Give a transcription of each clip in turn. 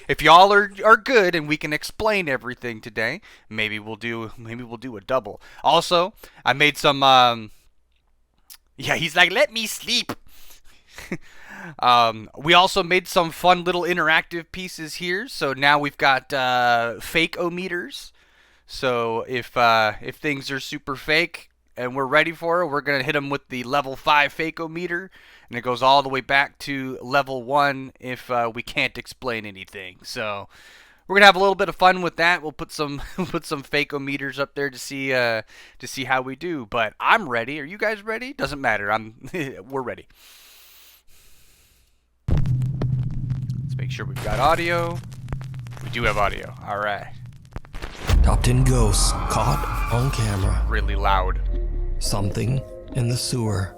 if y'all are good and we can explain everything today, maybe we'll do a double. Also, I made some. Yeah, he's like, let me sleep. We also made some fun little interactive pieces here. So now we've got fake-o-meters. So if things are super fake and we're ready for it, we're gonna hit them with the level 5 fake-o-meter, and it goes all the way back to level 1 if we can't explain anything. So we're gonna have a little bit of fun with that. We'll put some put some fake-o-meters up there to see how we do. But I'm ready. Are you guys ready? Doesn't matter. We're ready. Let's make sure we've got audio. We do have audio. All right. Top 10 ghosts caught on camera. Really loud. Something in the sewer.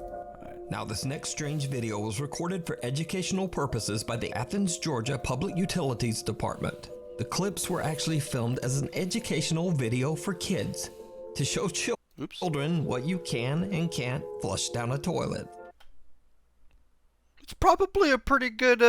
Now, this next strange video was recorded for educational purposes by the Athens, Georgia Public Utilities Department. The clips were actually filmed as an educational video for kids to show children what you can and can't flush down a toilet. It's probably a pretty good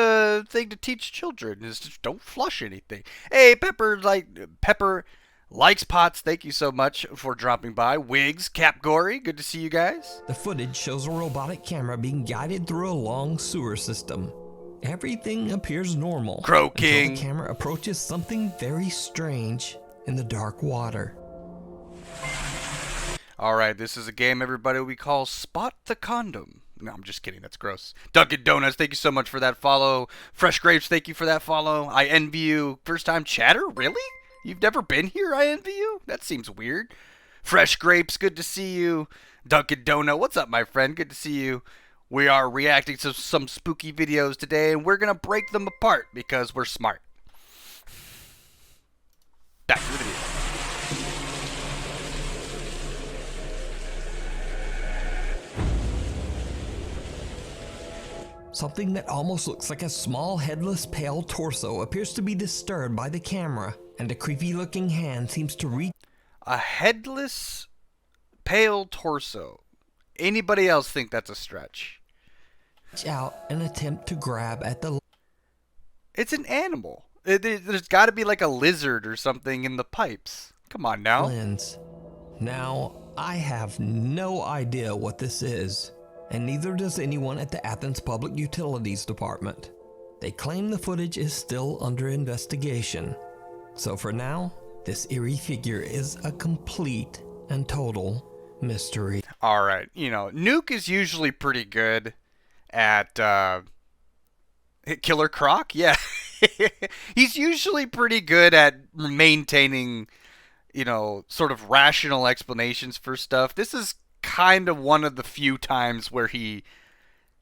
thing to teach children, is just don't flush anything. Hey, Pepper likes pots. Thank you so much for dropping by. Wigs, Cap Gory, good to see you guys. The footage shows a robotic camera being guided through a long sewer system. Everything appears normal Crow until King. the camera approaches something very strange in the dark water. Alright, this is a game, everybody, we call Spot the Condom. No, I'm just kidding. That's gross. Dunkin' Donuts, thank you so much for that follow. Fresh Grapes, thank you for that follow. I envy you. First time chatter? Really? You've never been here? I envy you? That seems weird. Fresh Grapes, good to see you. Dunkin' Donut, what's up, my friend? Good to see you. We are reacting to some spooky videos today, and we're going to break them apart because we're smart. Back to the video. Something that almost looks like a small headless pale torso appears to be disturbed by the camera, and a creepy looking hand seems to reach A headless pale torso. Anybody else think that's a stretch? out and attempt to grab at the It's an animal. There's got to be like a lizard or something in the pipes. Come on now. lens. Now, I have no idea what this is, and neither does anyone at the Athens Public Utilities Department. They claim the footage is still under investigation. So for now, this eerie figure is a complete and total mystery. All right. You know, Nuke is usually pretty good at Killer Croc. Yeah. He's usually pretty good at maintaining, you know, sort of rational explanations for stuff. This is kind of one of the few times where he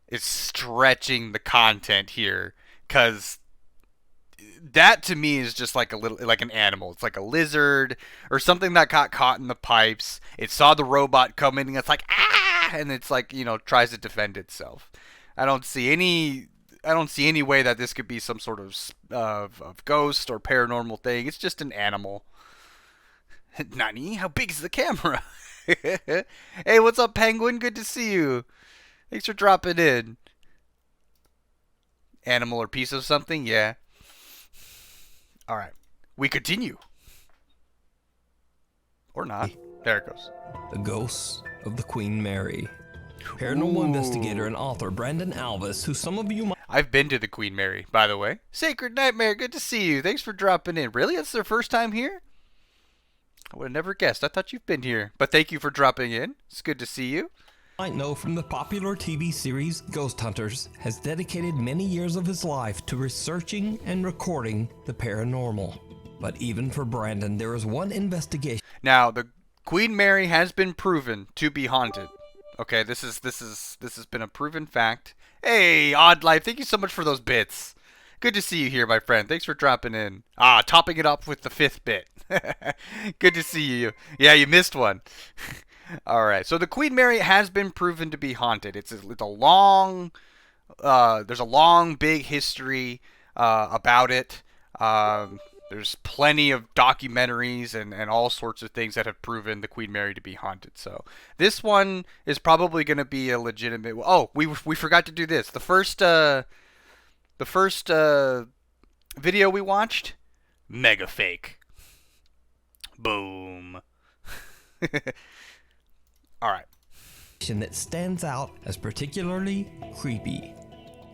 is stretching the content here, because that to me is just like an animal. It's like a lizard or something that got caught in the pipes. It saw the robot coming and it's like, ah, and it's like, you know, tries to defend itself. I don't see any way that this could be some sort of ghost or paranormal thing. It's just an animal. Nani, how big is the camera? Hey, what's up, Penguin? Good to see you. Thanks for dropping in. Animal or piece of something? Yeah. Alright. We continue. Or not. There it goes. The Ghosts of the Queen Mary. Paranormal investigator and author Brandon Alvis, who some of you might I've been to the Queen Mary, by the way. Sacred Nightmare, good to see you. Thanks for dropping in. Really? That's their first time here? I would have never guessed. I thought you've been here. But thank you for dropping in. It's good to see you. know from the popular TV series Ghost Hunters, has dedicated many years of his life to researching and recording the paranormal. But even for Brandon, there is one investigation. Now, the Queen Mary has been proven to be haunted. Okay, this has been a proven fact. Hey, Odd Life, thank you so much for those bits. Good to see you here, my friend. Thanks for dropping in. Topping it up with the 5th bit. Good to see you. Yeah, you missed one. All right, so the Queen Mary has been proven to be haunted. It's a long, there's a long, big history about it. There's plenty of documentaries and all sorts of things that have proven the Queen Mary to be haunted. So this one is probably going to be a legitimate. Oh, we forgot to do this. The first video we watched, mega fake. Boom. All right. That stands out as particularly creepy,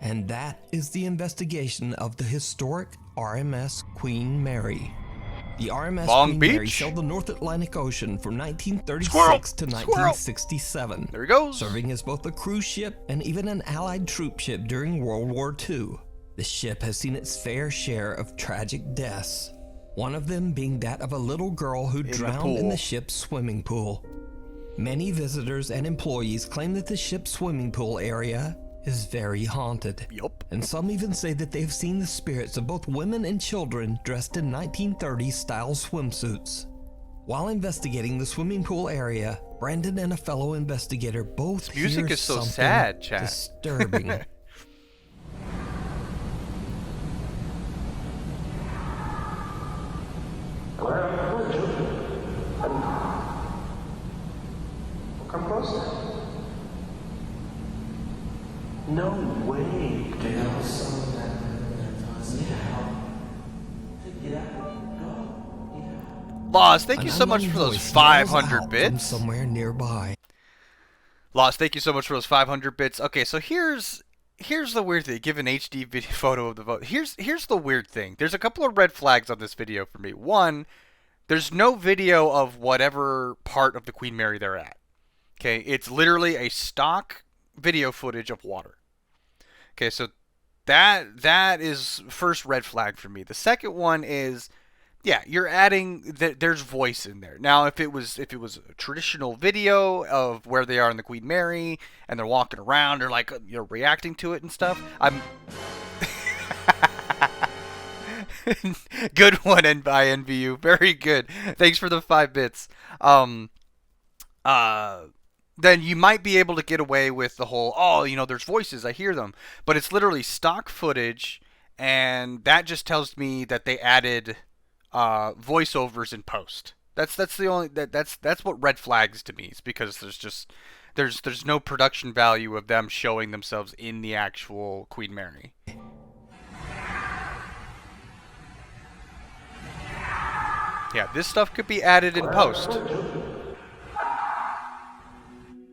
and that is the investigation of the historic RMS Queen Mary. The RMS Long Queen Beach? Mary sailed the North Atlantic Ocean from 1936 Squirrel! to Squirrel! 1967, There he goes. serving as both a cruise ship and even an Allied troop ship during World War II. The ship has seen its fair share of tragic deaths, one of them being that of a little girl who drowned in the ship's swimming pool. Many visitors and employees claim that the ship's swimming pool area is very haunted. Yup. And some even say that they've seen the spirits of both women and children dressed in 1930s style swimsuits. While investigating the swimming pool area, Brandon and a fellow investigator both This music hear is so something sad, chat. disturbing. Come closer. No way. There was someone that Lost, thank An you so much unknown for those voice yells 500 out from bits. somewhere nearby. Lost, thank you so much for those 500 bits. Okay, so here's the weird thing. Give an HD video photo of the vote. Here's the weird thing. There's a couple of red flags on this video for me. One, there's no video of whatever part of the Queen Mary they're at. Okay, it's literally a stock video footage of water. Okay, so that is first red flag for me. The second one is, yeah, you're adding there's voice in there. Now, if it was a traditional video of where they are in the Queen Mary and they're walking around or like reacting to it and stuff, I'm good one, and I envy you. Very good. Thanks for the 5 bits. Then you might be able to get away with the whole, there's voices, I hear them. But it's literally stock footage, and that just tells me that they added voiceovers in post. That's the only that's what red flags to me. It's because there's no production value of them showing themselves in the actual Queen Mary. Yeah, this stuff could be added in post.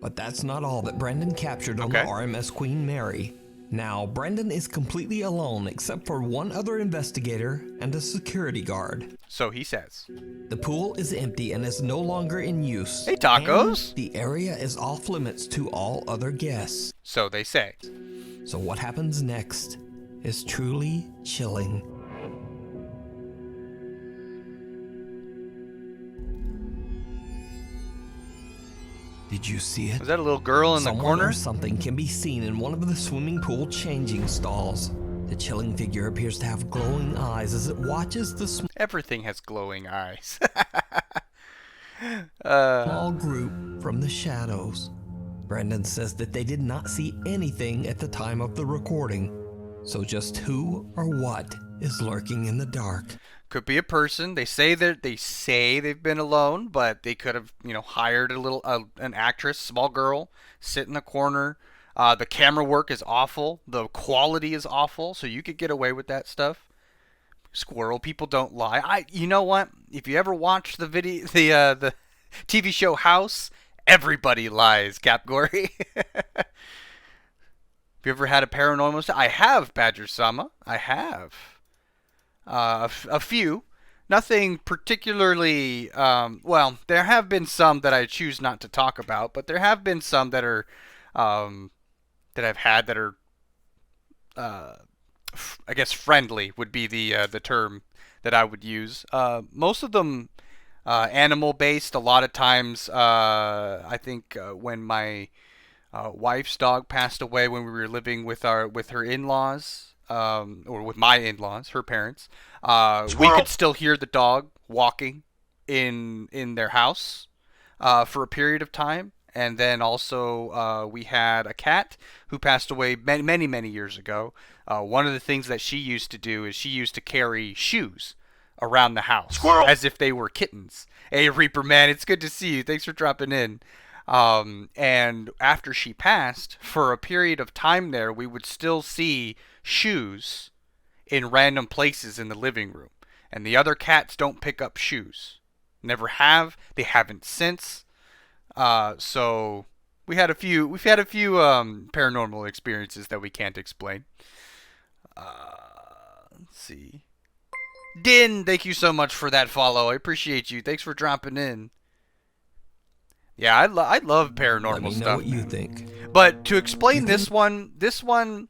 But that's not all that Brandon captured on Okay. the RMS Queen Mary. Now, Brandon is completely alone except for one other investigator and a security guard. So he says. The pool is empty and is no longer in use. Hey, tacos. And the area is off limits to all other guests. So they say. So what happens next is truly chilling. Did you see it? Was that a little girl in the Someone corner? or something can be seen in one of the swimming pool changing stalls. The chilling figure appears to have glowing eyes as it watches the Everything has glowing eyes. small group from the shadows. Brandon says that they did not see anything at the time of the recording. So just who or what is lurking in the dark? Could be a person. They say they've been alone, but they could have, hired an actress, small girl, sit in the corner. The camera work is awful. The quality is awful, so you could get away with that stuff. Squirrel, people don't lie. You know what? If you ever watch the TV show House, everybody lies, Cap Gory. Have you ever had a paranormal? I have, Badger Sama. I have. A few. Nothing particularly. Well, there have been some that I choose not to talk about, but there have been some that are that I've had that are, I guess, friendly would be the term that I would use. Most of them animal based. A lot of times, I think when my wife's dog passed away when we were living with her in-laws. Or with my in-laws, her parents, we could still hear the dog walking in their house for a period of time. And then also we had a cat who passed away many years ago. One of the things that she used to do is she used to carry shoes around the house. Squirrel! As if they were kittens. Hey, Reaper Man, it's good to see you. Thanks for dropping in. And after she passed, for a period of time there, we would still see shoes in random places in the living room, and the other cats don't pick up shoes. Never have. They haven't since. So we've had a few paranormal experiences that we can't explain. Let's see. Din, thank you so much for that follow. I appreciate you. Thanks for dropping in. Yeah, I love paranormal Let me know stuff. what you think. But to explain this one,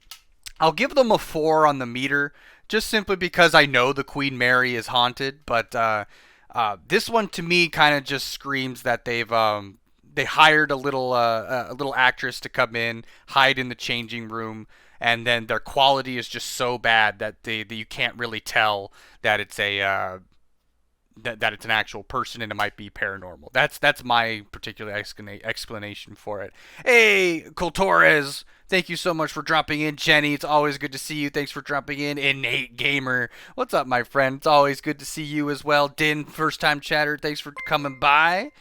I'll give them a 4 on the meter, just simply because I know the Queen Mary is haunted. But this one to me kind of just screams that they hired a little actress to come in, hide in the changing room, and then their quality is just so bad that you can't really tell that it's that it's an actual person and it might be paranormal. That's my particular explanation for it. Hey, Coltorez, thank you so much for dropping in. Jenny, it's always good to see you. Thanks for dropping in. Innate Gamer, what's up, my friend? It's always good to see you as well. Din, first time chatter, thanks for coming by.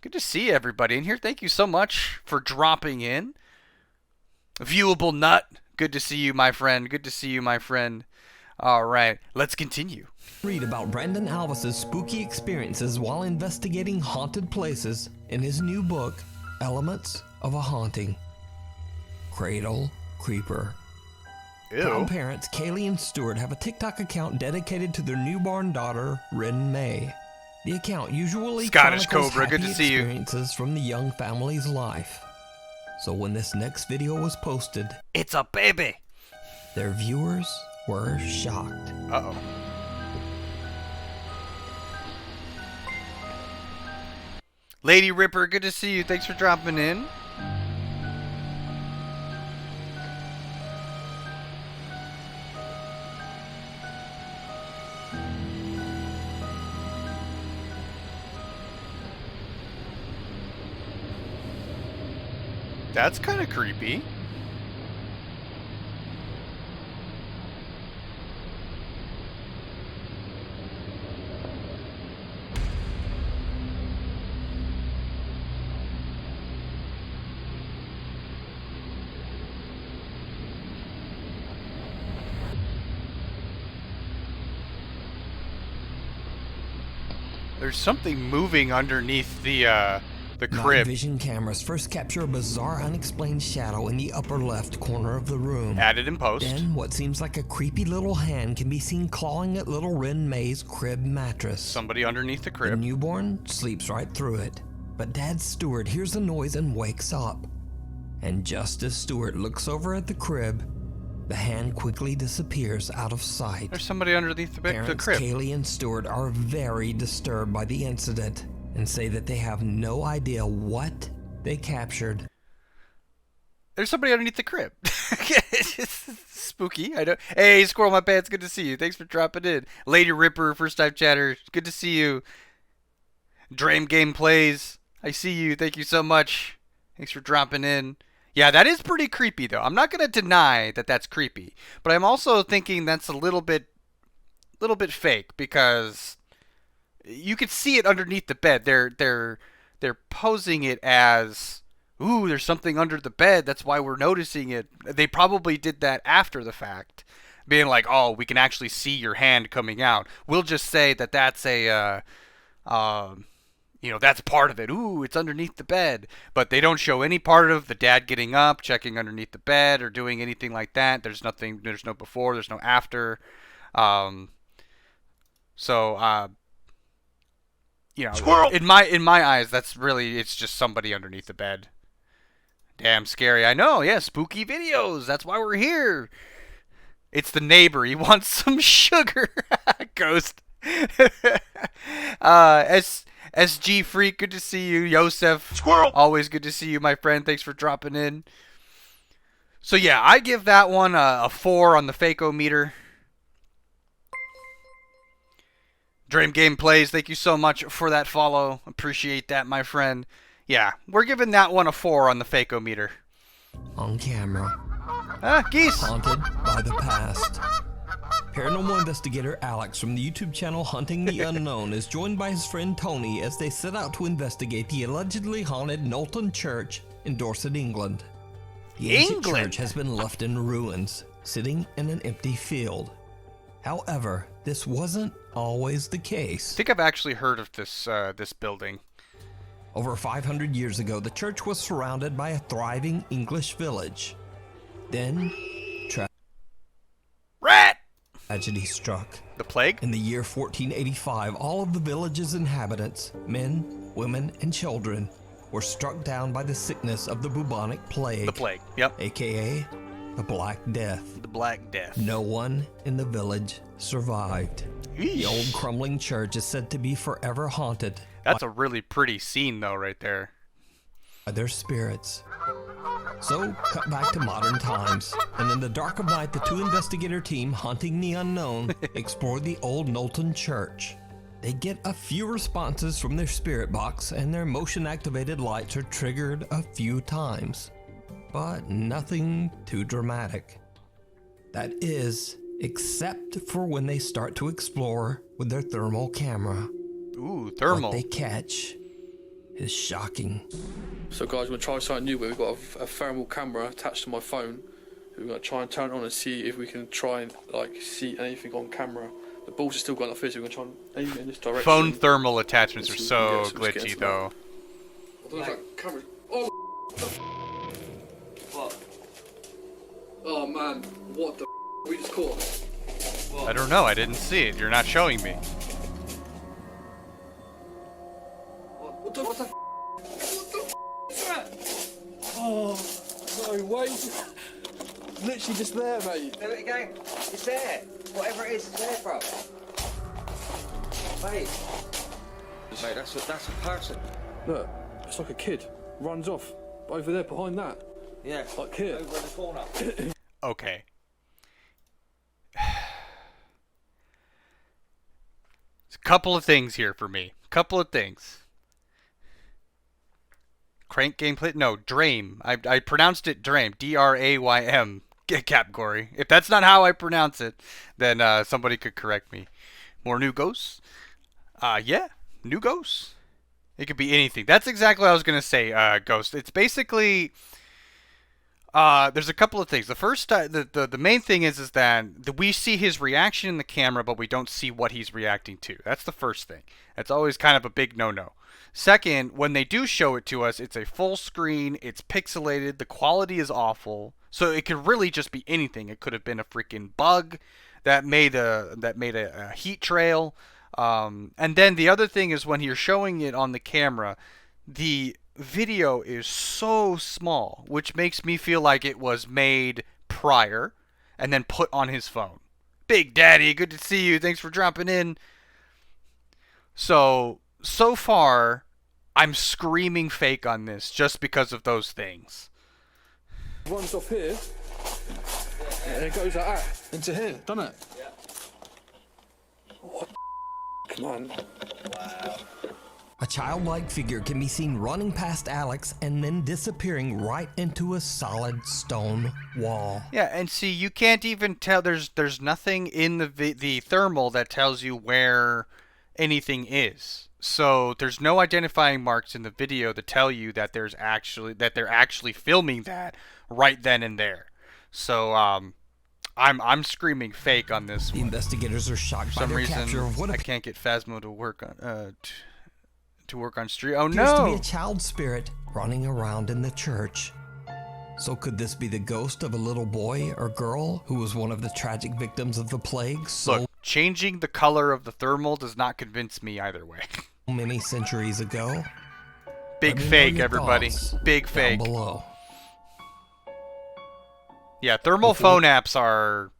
Good to see everybody in here. Thank you so much for dropping in. Viewable Nut, good to see you, my friend. Good to see you, my friend. All right, let's continue. Read about Brandon Alvis's spooky experiences while investigating haunted places in his new book, Elements of a Haunting. Cradle Creeper. Ew. Proud parents Kaylee and Stuart have a TikTok account dedicated to their newborn daughter, Rin May. The account usually Scottish chronicles Cobra, good happy to see you. experiences from the young family's life. So when this next video was posted, It's a baby. their viewers were shocked. Uh-oh. Lady Ripper, good to see you. Thanks for dropping in. That's kind of creepy. There's something moving underneath the Night crib. vision cameras first capture a bizarre unexplained shadow in the upper left corner of the room. Added in post. Then what seems like a creepy little hand can be seen clawing at little Rin May's crib mattress. Somebody underneath the The crib. newborn sleeps right through it, but Dad Stewart hears the noise and wakes up. And just as Stewart looks over at the crib, the hand quickly disappears out of sight. There's somebody underneath the Parents crib. Kaylee and Stewart are very disturbed by the incident and say that they have no idea what they captured. There's somebody underneath the crib. It's spooky. I know. Hey, Squirrel, my pants. Good to see you. Thanks for dropping in. Lady Ripper, first time chatter. Good to see you. Dream Game Plays. I see you. Thank you so much. Thanks for dropping in. Yeah, that is pretty creepy, though. I'm not going to deny that that's creepy, but I'm also thinking that's a little bit fake because you could see it underneath the bed. They're posing it as, ooh, there's something under the bed. That's why we're noticing it. They probably did that after the fact, being like, oh, we can actually see your hand coming out. We'll just say that that's that's part of it. Ooh, it's underneath the bed. But they don't show any part of the dad getting up, checking underneath the bed, or doing anything like that. There's nothing. There's no before. There's no after. Squirrel! in my eyes, that's really, it's just somebody underneath the bed. Damn scary. I know. Yeah, spooky videos. That's why we're here. It's the neighbor. He wants some sugar. Ghost. SG Freak, good to see you. Yosef, Squirrel! always good to see you, my friend. Thanks for dropping in. So yeah, I give that one a 4 on the Fakeometer. Dream Game Plays, thank you so much for that follow. Appreciate that, my friend. Yeah, we're giving that one a 4 on the Fakeometer. On camera, Geese. haunted by the past. Paranormal investigator Alex from the YouTube channel Hunting the Unknown is joined by his friend Tony as they set out to investigate the allegedly haunted Knowlton Church in Dorset, England. The ancient church has been left in ruins, sitting in an empty field. However, this wasn't always the I case. think I've actually heard of this building. Over 500 years ago, the church was surrounded by a thriving English village. Then, Rat! tragedy struck. The plague? In the year 1485, all of the village's inhabitants, men, women, and children, were struck down by the sickness of the bubonic plague. The plague, yep. AKA the Black Death. The Black Death. No one in the village survived. The old Eesh. crumbling church is said to be forever haunted That's a really pretty scene, though, right there. by their spirits. So, cut back to modern times, and in the dark of night, the two investigator team hunting the unknown explore the old Knowlton church. They get a few responses from their spirit box, and their motion-activated lights are triggered a few times, but nothing too dramatic. That is, except for when they start to explore with their thermal camera. Ooh, thermal. What they catch is shocking. So guys, we're going to try something new where we've got a thermal camera attached to my phone. We're going to try and turn it on and see if we can try and see anything on camera. The balls are still going like this, so we're going to try and aim it in this direction. Phone thermal attachments are Let's see so if we can get glitchy, some- though. I don't know if that camera... Oh, What? oh man, what the we just caught? I don't know. I didn't see it. You're not showing me. What the is that? Oh, no way. Literally just there, mate. Do it again. It's there. Whatever it is, it's there, bro. Mate. Mate, that's a person. Look, it's like a kid. Runs off. Over there, behind that. Yeah. Like here. Over in the corner. Okay. It's a couple of things here for me. Couple of things. Crank gameplay? No, Drame. I pronounced it Drame. D-R-A-Y-M. Capgory. If that's not how I pronounce it, then somebody could correct me. More new ghosts? Yeah. New ghosts. It could be anything. That's exactly what I was going to say, Ghost. It's basically... there's a couple of things. The first, the main thing is that we see his reaction in the camera, but we don't see what he's reacting to. That's the first thing. That's always kind of a big no-no. Second, when they do show it to us, it's a full screen, it's pixelated, the quality is awful. So it could really just be anything. It could have been a freaking bug that made a heat trail. And then the other thing is when you're showing it on the camera, the video is so small, which makes me feel like it was made prior and then put on his phone. Big Daddy, good to see you. Thanks for dropping in. So far, I'm screaming fake on this just because of those things. Runs off here. And it goes like that. Into here, doesn't it? Yeah. What the man? Wow. A childlike figure can be seen running past Alex and then disappearing right into a solid stone wall. Yeah, and see, you can't even tell. There's nothing in the thermal that tells you where anything is. So there's no identifying marks in the video that tell you that they're actually filming that right then and there. So I'm screaming fake on this The one. investigators are shocked For by some their reason, capture of what I appears can't get Phasmo to work on to work on stream. Oh to be no! a child spirit running around in the church. So could this be the ghost of a little boy or girl who was one of the tragic victims of the plague so Look, changing the color of the thermal does not convince me either way. many centuries ago? Big Let me know fake, your everybody. thoughts Big down fake. below. Yeah, thermal Before- phone apps are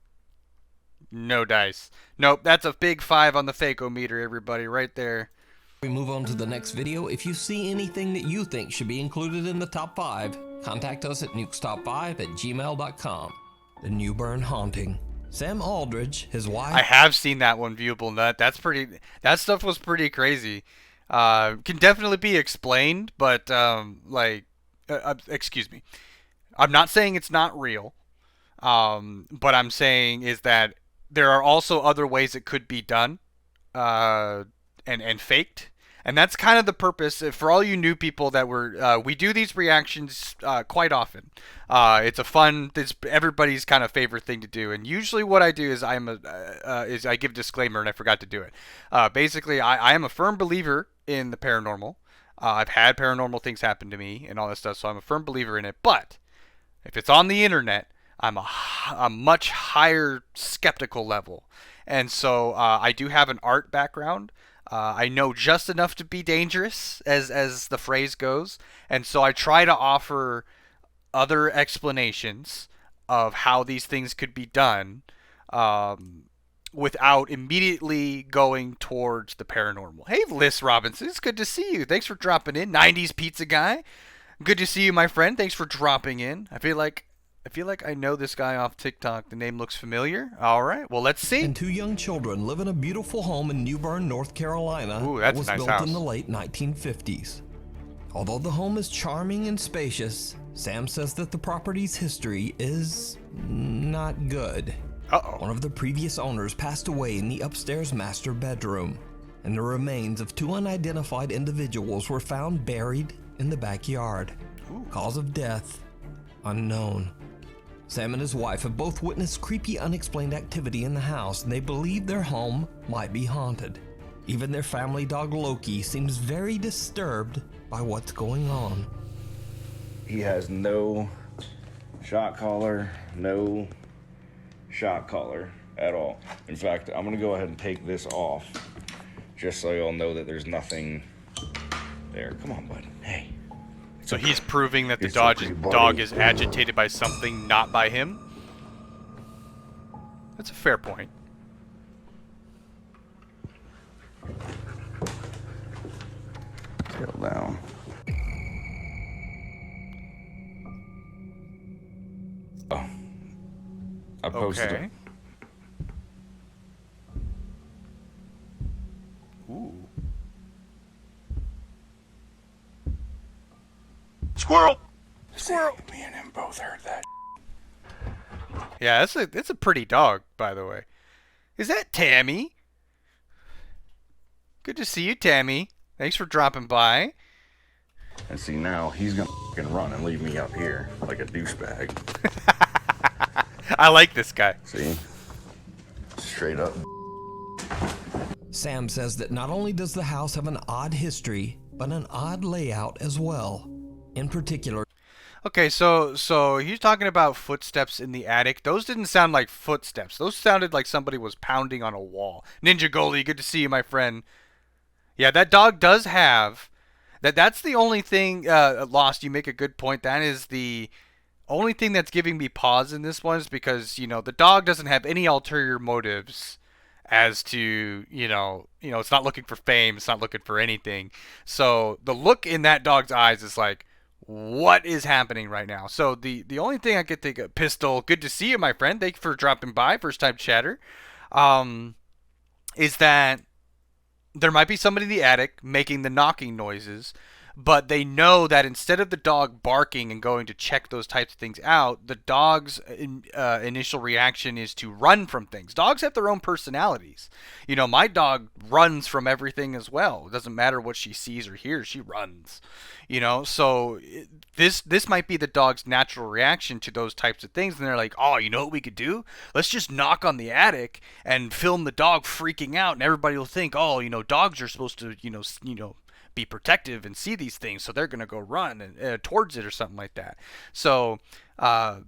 no dice. Nope, that's a big 5 on the fake-o-meter, everybody, right there. We move on to the next video. If you see anything that you think should be included in the top 5, contact us at nukestop5@gmail.com. The Newburn Haunting. Sam Aldridge, his wife, I have seen that one, Viewable Nut. That stuff was pretty crazy. Can definitely be explained, but excuse me. I'm not saying it's not real. But I'm saying is that there are also other ways it could be done, and faked. And that's kind of the purpose for all you new people that we do these reactions quite often. It's a fun, it's everybody's kind of favorite thing to do. And usually what I do is is I give a disclaimer, and I forgot to do it. Basically, I am a firm believer in the paranormal. I've had paranormal things happen to me and all that stuff, so I'm a firm believer in it. But if it's on the internet, I'm a much higher skeptical level. And so I do have an art background. I know just enough to be dangerous, as the phrase goes. And so I try to offer other explanations of how these things could be done without immediately going towards the paranormal. Hey, Liz Robinson, it's good to see you. Thanks for dropping in. 90s Pizza Guy. Good to see you, my friend. Thanks for dropping in. I feel like I know this guy off TikTok. The name looks familiar. All right, well, let's see. And two young children live in a beautiful home in New Bern, North Carolina. Ooh, that's that was a nice built house. in the late 1950s. Although the home is charming and spacious, Sam says that the property's history is not good. Uh-oh. One of the previous owners passed away in the upstairs master bedroom, and the remains of two unidentified individuals were found buried in the backyard. Ooh. Cause of death unknown. Sam and his wife have both witnessed creepy, unexplained activity in the house, and they believe their home might be haunted. Even their family dog Loki seems very disturbed by what's going on. He has no shot collar, no shot collar at all. In fact, I'm gonna go ahead and take this off just so you'll know that there's nothing there. Come on, bud. Hey. So he's proving that the It's dog, okay, buddy. dog is agitated by something, not by him? That's a fair point. Tail down. Oh. I posted Okay. it. Ooh. Squirrel! Squirrel! Me and him both heard that. Yeah, it's a pretty dog, by the way. Is that Tammy? Good to see you, Tammy. Thanks for dropping by. And see, now he's gonna fucking run and leave me up here like a douchebag. I like this guy. See? Straight up. Sam says that not only does the house have an odd history, but an odd layout as well. In particular, Okay, so he's talking about footsteps in the attic. Those didn't sound like footsteps. Those sounded like somebody was pounding on a wall. Ninja Goalie, good to see you, my friend. Yeah, that dog does have that's the only thing. Lost, you make a good point. That is the only thing that's giving me pause in this one, is because the dog doesn't have any ulterior motives as to it's not looking for fame, it's not looking for anything. So the look in that dog's eyes is like, what is happening right now? So the only thing I could think of, Pistol, good to see you, my friend. Thank you for dropping by, first time chatter. Is that there might be somebody in the attic making the knocking noises, but they know that instead of the dog barking and going to check those types of things out, the dog's initial reaction is to run from things. Dogs have their own personalities. My dog runs from everything as well. It doesn't matter what she sees or hears, she runs. So this might be the dog's natural reaction to those types of things, and they're like, oh, you know what we could do? Let's just knock on the attic and film the dog freaking out, and everybody will think, oh, dogs are supposed to, be protective and see these things, so they're gonna go run towards it or something like that. So, and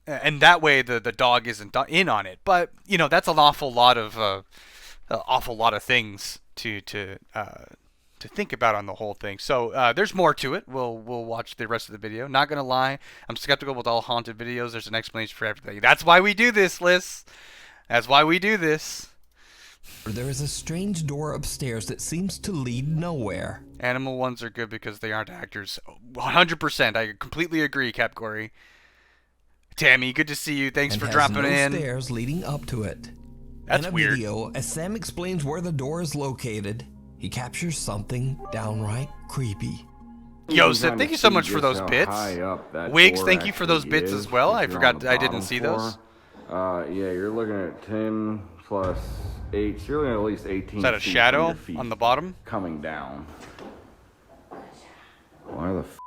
that way the dog isn't in on it. But that's an awful lot of things to think about on the whole thing. So there's more to it. We'll watch the rest of the video. Not gonna lie, I'm skeptical with all haunted videos. There's an explanation for everything. That's why we do this, Liz. That's why we do this. there is a strange door upstairs that seems to lead nowhere. Animal ones are good because they aren't actors. 100%. I completely agree, Capgory. Tammy, good to see you. Thanks And for has dropping no in. stairs leading up to it. That's in a weird. video, as Sam explains where the door is located, he captures something downright creepy. Yosef, thank you so much for those bits. Wiggs, thank you for those bits as well. I forgot I didn't see those. Yeah, you're looking at 10 plus 8. So you're looking at least 18 Is that a feet from shadow your feet on the bottom? coming down. Why the f?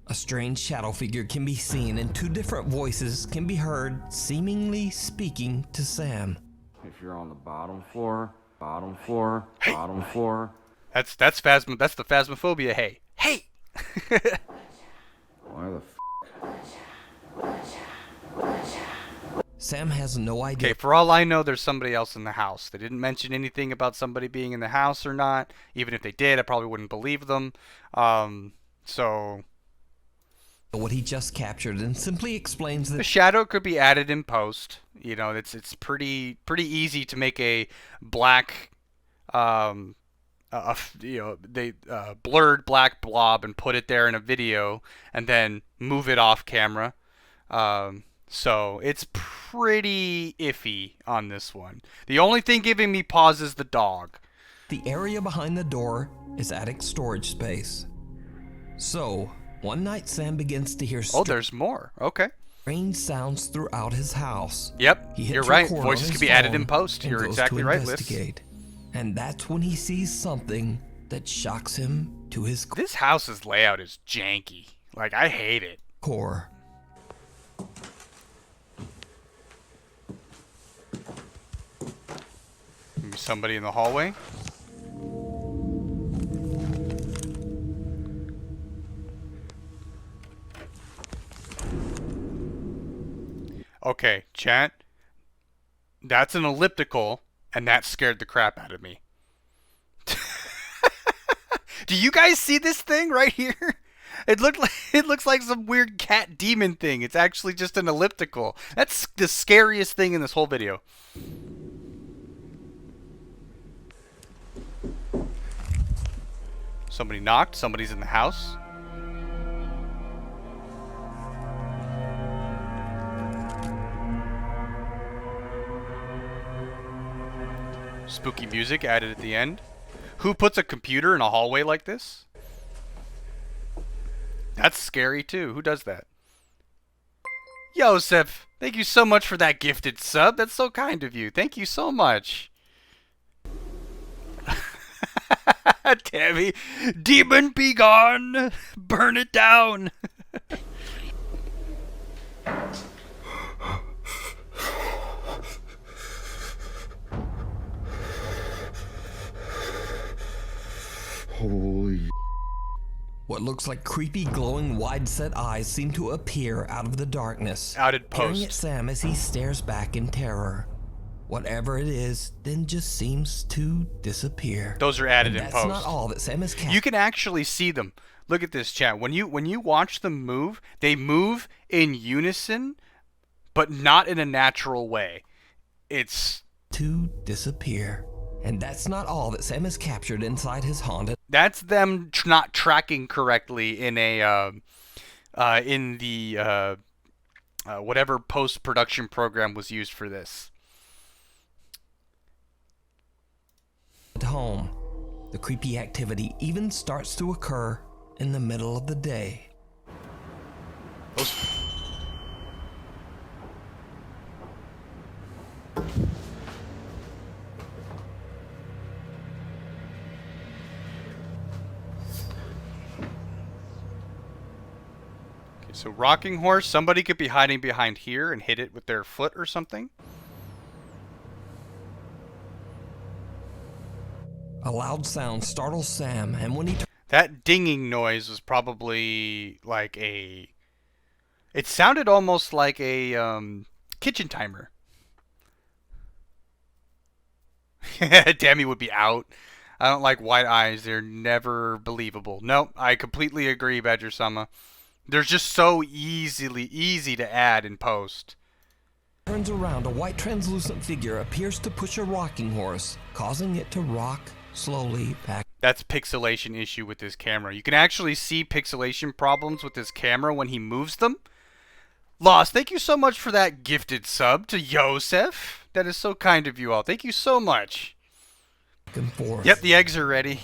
A strange shadow figure can be seen, and two different voices can be heard, seemingly speaking to Sam. If you're on the bottom floor, bottom floor, bottom floor. That's the Phasmaphobia. Hey. Why the f? Sam has no idea. Okay, for all I know, there's somebody else in the house. They didn't mention anything about somebody being in the house or not. Even if they did, I probably wouldn't believe them. So What he just captured, and simply explains the that shadow could be added in post. You know, it's pretty easy to make a black, blurred black blob and put it there in a video, and then move it off camera. So it's pretty iffy on this one. The only thing giving me pause is the dog. the area behind the door is attic storage space. So, one night Sam begins to hear Oh, there's more. Okay. strange sounds throughout his house. Yep, He hits you're right. record on Voices his can be added in phone post. and You're goes exactly to right, Liz. investigate. And that's when he sees something that shocks him to his This house's layout is janky. Like, I hate it. core. Maybe somebody in the hallway. Okay, chat. That's an elliptical, and that scared the crap out of me. Do you guys see this thing right here? It looks like some weird cat demon thing. It's actually just an elliptical. That's the scariest thing in this whole video. Somebody knocked. Somebody's in the house. Spooky music added at the end. Who puts a computer in a hallway like this? That's scary too. Who does that? Yosef, thank you so much for that gifted sub. That's so kind of you. Thank you so much. Tammy, demon be gone. Burn it down. Holy. What looks like creepy, glowing, wide-set eyes seem to appear out of the darkness, Outed peering at post. Sam as he stares back in terror. Whatever it is, then just seems to disappear. Those are added And in that's post. not all that Sam has captured. You can actually see them. Look at this, chat. When you watch them move, they move in unison, but not in a natural way. It's to disappear. And that's not all that Sam has captured inside his haunted. that's them not tracking correctly in a in the whatever post-production program was used for this. home. The creepy activity even starts to occur in the middle of the day. Those So rocking horse, somebody could be hiding behind here and hit it with their foot or something. A loud sound startles Sam, and when he That dinging noise was probably like a... It sounded almost like a kitchen timer. Dammy would be out. I don't like white eyes. They're never believable. Nope, I completely agree, Badger-sama. They're just so easy to add in post. turns around, a white translucent figure appears to push a rocking horse, causing it to rock slowly back. That's pixelation issue with this camera. You can actually see pixelation problems with this camera when he moves them. Lost, thank you so much for that gifted sub to Yosef. That is so kind of you all. Thank you so much. And forth. Yep, the eggs are ready.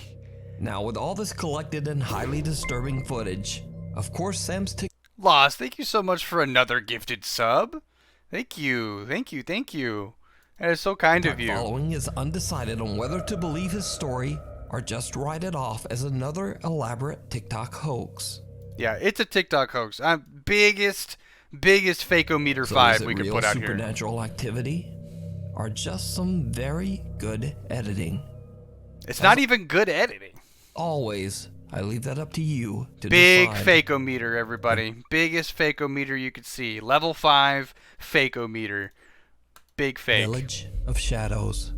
Now, with all this collected and highly disturbing footage, of course Sam's Lost, thank you so much for another gifted sub. Thank you. That is so kind of you. Following is undecided on whether to believe his story or just write it off as another elaborate TikTok hoax. Yeah, it's a TikTok hoax. Biggest Fakeometer 5 we could put out here. Supernatural activity or just some very good editing? It's not even good editing. Always, I leave that up to you to Big decide. Fakeometer, everybody. Biggest Fakeometer you could see. Level 5 Fakeometer. Big fake. Village of Shadows.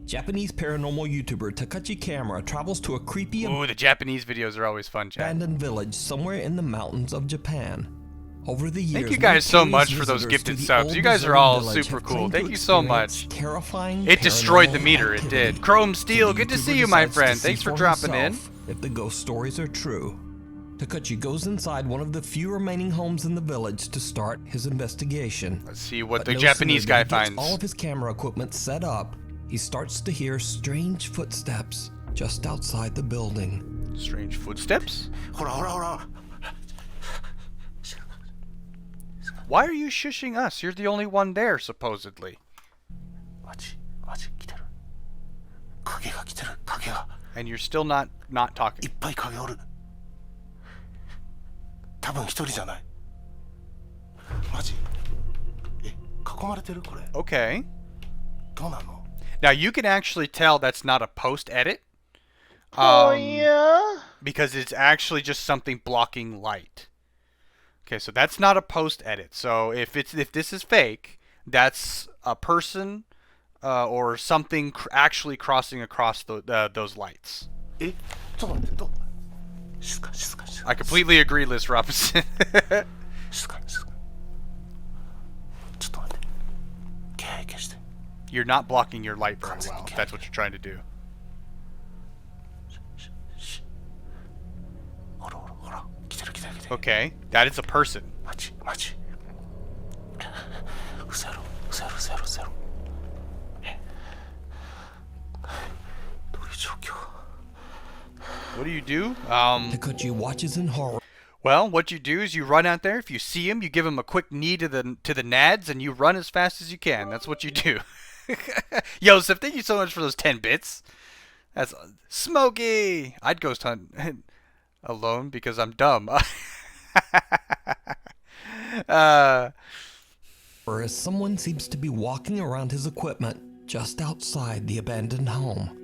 Japanese paranormal YouTuber Takachi Camera travels to a creepy Ooh, the Japanese videos are always fun, chat. abandoned village somewhere in the mountains of Japan. Over the years, Thank you guys so many much for those visitors gifted to the subs. old You guys are deserted all village super have cool. claimed Thank to you so experience much. Terrifying It destroyed the paranormal meter, it activity. did. Chrome So Steel, the good to YouTuber see you, my decides to friend. see Thanks for for dropping in. himself if the ghost stories are true. Takachi goes inside one of the few remaining homes in the village to start his investigation. Let's see what But the no Japanese sooner guy than he gets finds. all of his camera equipment set up, he starts to hear strange footsteps just outside the building. Strange footsteps? Why are you shushing us? You're the only one there, supposedly. And you're still not talking. Okay. Now you can actually tell that's not a post edit. Because it's actually just something blocking light. Okay, so that's not a post edit. So if this is fake, that's a person or something actually crossing across those lights. I completely agree, Liz Robinson. You're not blocking your light very well. If that's what you're trying to do. Okay, that is a person. What do you do? Takachi watches in horror. Well, what you do is you run out there. If you see him, you give him a quick knee to the nads, and you run as fast as you can. That's what you do. Joseph, thank you so much for those 10 bits. That's Smokey. I'd ghost hunt alone because I'm dumb. Or as someone seems to be walking around his equipment just outside the abandoned home.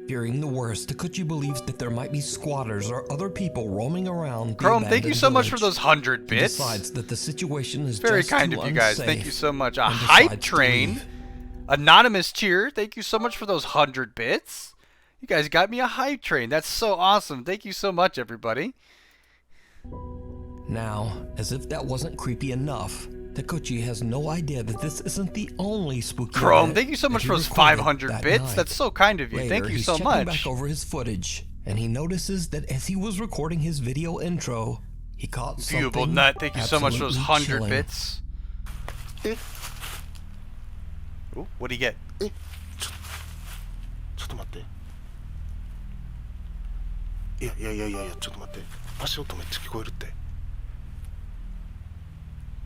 Fearing the worst, Takachi believes that there might be squatters or other people roaming around. Chrome, thank you so much for those 100 He bits. decides that the situation is Very just kind too of you guys. unsafe Thank you so much. A and hype decides to train. leave. Anonymous cheer. Thank you so much for those 100 bits. You guys got me a hype train. That's so awesome. Thank you so much, everybody. Now, as if that wasn't creepy enough, Takachi has no idea that this isn't the only spooky Chrome, event thank you so that much he for those recorded 500 that bits. night. That's so kind of you. Later, Thank you he's so checking much. back over his footage, and he notices that as he was recording his video intro, he caught Viewable something nut. Thank you so much for those absolutely 100 chilling. bits. Ooh, what do you get?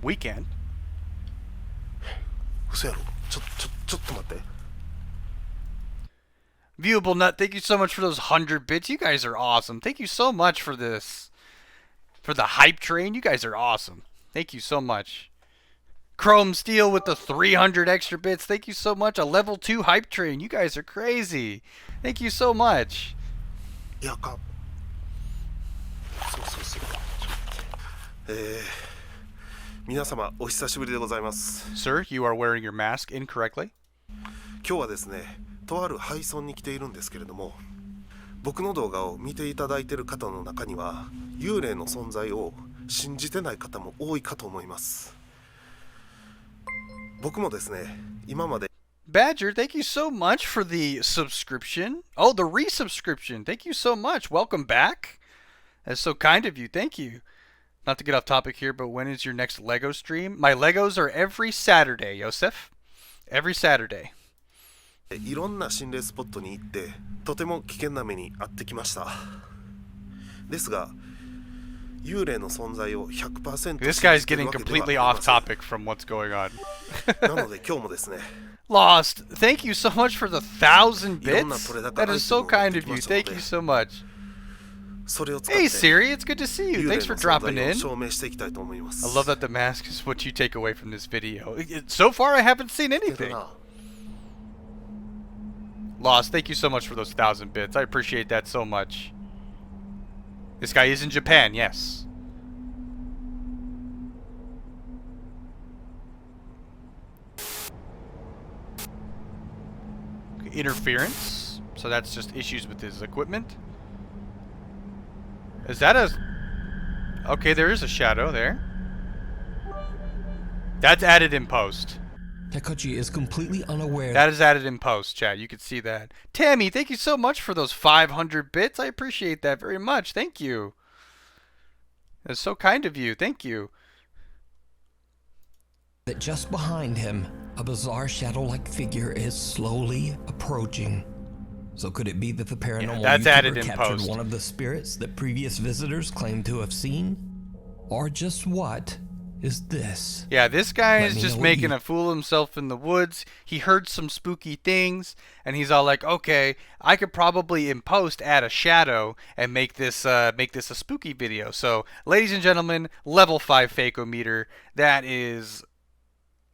Weekend. Viewable nut. Thank you so much for those 100 bits. You guys are awesome. Thank you so much for this. For the hype train. You guys are awesome. Thank you so much. Chrome Steel with the 300 extra bits. Thank you so much. A level 2 hype train. You guys are crazy. Thank you so much. Sir, you are wearing your mask incorrectly. 今日はですね、とある配送に来ているんですけれども、僕の動画を見ていただいている方の中には幽霊の存在を信じてない方も多いかと思います。僕もですね、今まで Badger, thank you so much for the subscription. Oh, the resubscription. Thank you so much. Welcome back. That's so kind of you. Thank you. Not to get off topic here, but when is your next Lego stream? My Legos are every Saturday, Yosef. Every Saturday. いろんな心霊スポットに行ってとても危険な目に遭ってきました。ですが幽霊の存在を 100% This 信 guy's じてる getting わけではあ completely りま off せん。 topic from what's going on. なので今日もですね、 Lost, thank you so much for the 1,000いろんな bits. 取れ高 That アイ is テム so を持っ kind て of き you. ましたの Thank で you so much. それを使って Hey Siri, it's good to see you. 幽霊 Thanks for の存 dropping 在を in. 証明していきたいと思います。 I love that the mask is what you take away from this video. So far, I haven't seen けど anything. な、 Lost, thank you so much for those 1,000 bits. I appreciate that so much. This guy is in Japan, yes. Interference. So that's just issues with his equipment. Is that a... Okay, there is a shadow there. That's added in post. Takuchi is completely unaware That is added in post, chat. You can see that. Tammy, thank you so much for those 500 bits. I appreciate that very much. Thank you. That's so kind of you. Thank you. that just behind him, a bizarre shadow-like figure is slowly approaching. So could it be that the paranormal that's added YouTuber in captured post. one of the spirits that previous visitors claimed to have seen? Or just what is this? Yeah, this guy Let is me just know what making you- a fool of himself in the woods. He heard some spooky things, and he's all like, "Okay, I could probably in post add a shadow and make this a spooky video." So, ladies and gentlemen, level 5 fakeometer. That is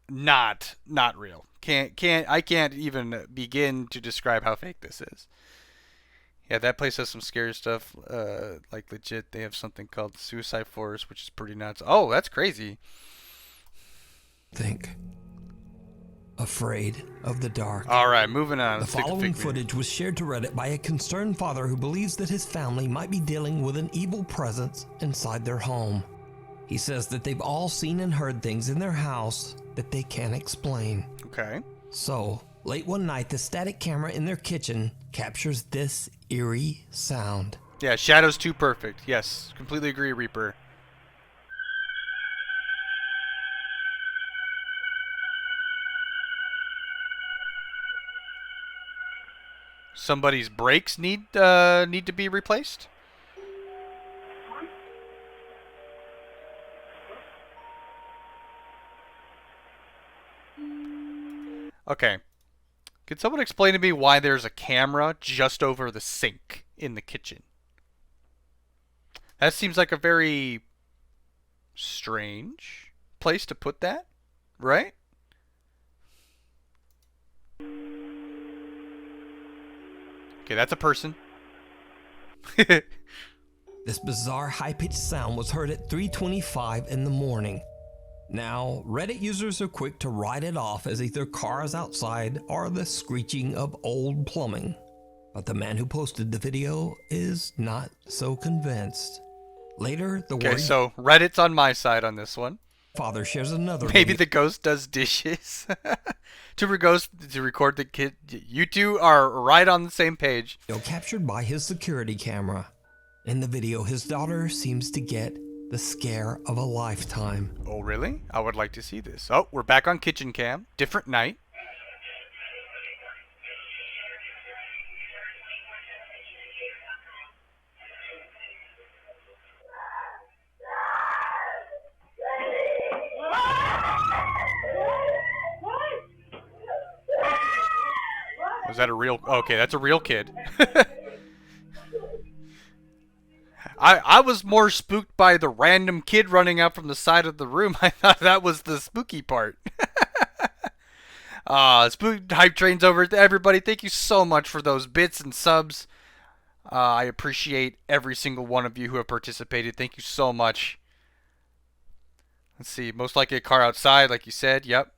not real. I can't even begin to describe how fake this is. Yeah, that place has some scary stuff. Like legit, they have something called the Suicide Forest, which is pretty nuts. Oh, that's crazy. Think. Afraid of the dark. All right, moving on. The Let's take a following fig- footage was shared to Reddit by a concerned father who believes that his family might be dealing with an evil presence inside their home. He says that they've all seen and heard things in their house that they can't explain. Okay. So, late one night, the static camera in their kitchen captures this eerie sound. Yeah, Shadow's too perfect. Yes, completely agree, Reaper. Somebody's brakes need to be replaced. Okay. Could someone explain to me why there's a camera just over the sink in the kitchen? That seems like a very strange place to put that, right? Okay, that's a person. This bizarre high-pitched sound was heard at 3:25 in the morning. Now, Reddit users are quick to write it off as either cars outside or the screeching of old plumbing. But the man who posted the video is not so convinced. Later, the Okay, worried so Reddit's on my side on this one. father shares another Maybe video the ghost does dishes. to record the kid. You two are right on the same page. captured by his security camera. In the video, his daughter seems to get the scare of a lifetime. Oh, really? I would like to see this. Oh, we're back on kitchen cam. Different night. Was that a real... Okay, that's a real kid. I was more spooked by the random kid running out from the side of the room. I thought that was the spooky part. Spook hype train's over to everybody. Thank you so much for those bits and subs. I appreciate every single one of you who have participated. Thank you so much. Let's see. Most likely a car outside, like you said. Yep.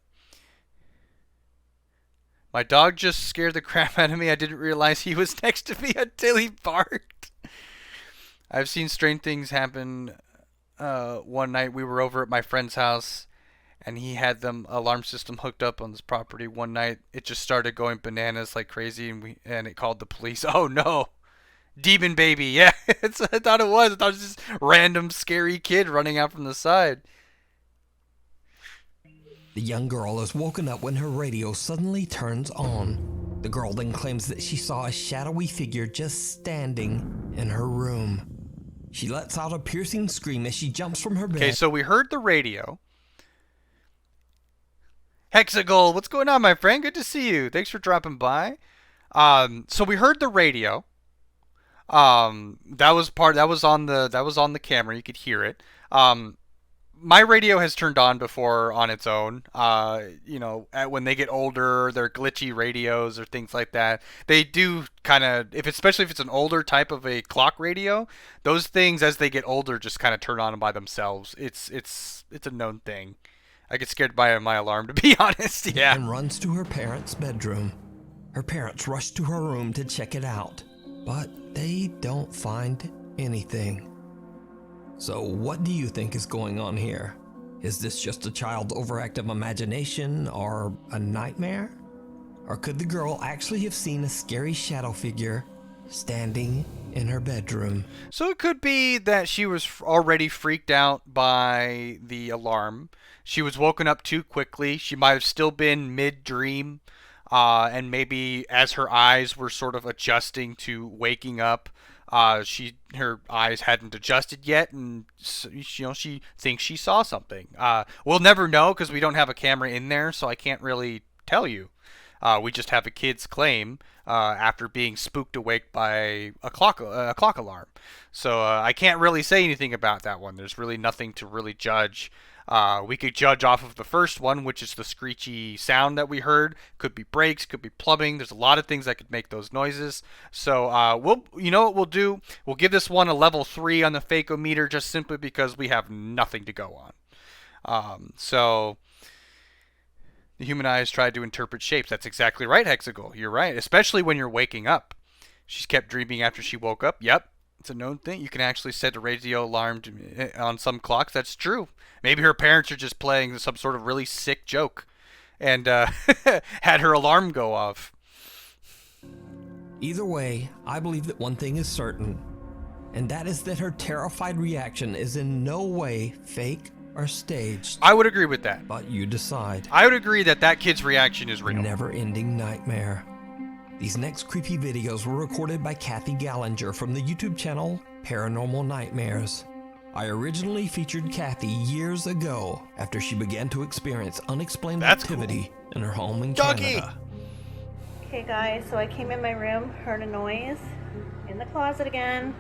My dog just scared the crap out of me. I didn't realize he was next to me until he barked. I've seen strange things happen. One night we were over at my friend's house, and he had the alarm system hooked up on this property. One night it just started going bananas like crazy, and it called the police. Oh no, demon baby! Yeah, I thought it was. I thought it was just random scary kid running out from the side. The young girl is woken up when her radio suddenly turns on. The girl then claims that she saw a shadowy figure just standing in her room. She lets out a piercing scream as she jumps from her bed. Okay, so we heard the radio. Hexagle, what's going on, my friend? Good to see you. Thanks for dropping by. So we heard the radio. That was on the camera. You could hear it. My radio has turned on before on its own. When they get older, they're glitchy radios or things like that. They do kind of, especially if it's an older type of a clock radio, those things as they get older just kind of turn on by themselves. It's a known thing. I get scared by my alarm, to be honest. Yeah. And runs to her parents' bedroom. Her parents rush to her room to check it out, but they don't find anything. So what do you think is going on here? Is this just a child's overactive imagination or a nightmare? Or could the girl actually have seen a scary shadow figure standing in her bedroom? So it could be that she was already freaked out by the alarm. She was woken up too quickly. She might have still been mid-dream, and maybe as her eyes were sort of adjusting to waking up, her eyes hadn't adjusted yet, and she thinks she saw something. We'll never know because we don't have a camera in there, so I can't really tell you. We just have a kid's claim after being spooked awake by a clock alarm. So I can't really say anything about that one. There's really nothing to really judge. We could judge off of the first one, which is the screechy sound that we heard. Could be brakes, could be plumbing. There's a lot of things that could make those noises. So you know what we'll do? We'll give this one a level 3 on the Fakeometer just simply because we have nothing to go on. So the human eyes tried to interpret shapes. That's exactly right, Hexagle. You're right, especially when you're waking up. She's kept dreaming after she woke up. Yep. It's a known thing. You can actually set a radio alarm on some clocks. That's true. Maybe her parents are just playing some sort of really sick joke and had her alarm go off. Either way, I believe that one thing is certain, and that is that her terrified reaction is in no way fake or staged. I would agree with that. But you decide. I would agree that kid's reaction is real. A never-ending nightmare. These next creepy videos were recorded by Kathy Gallinger from the YouTube channel Paranormal Nightmares. I originally featured Kathy years ago after she began to experience unexplained activity in her home in Canada. Okay guys, so I came in my room, heard a noise, in the closet again.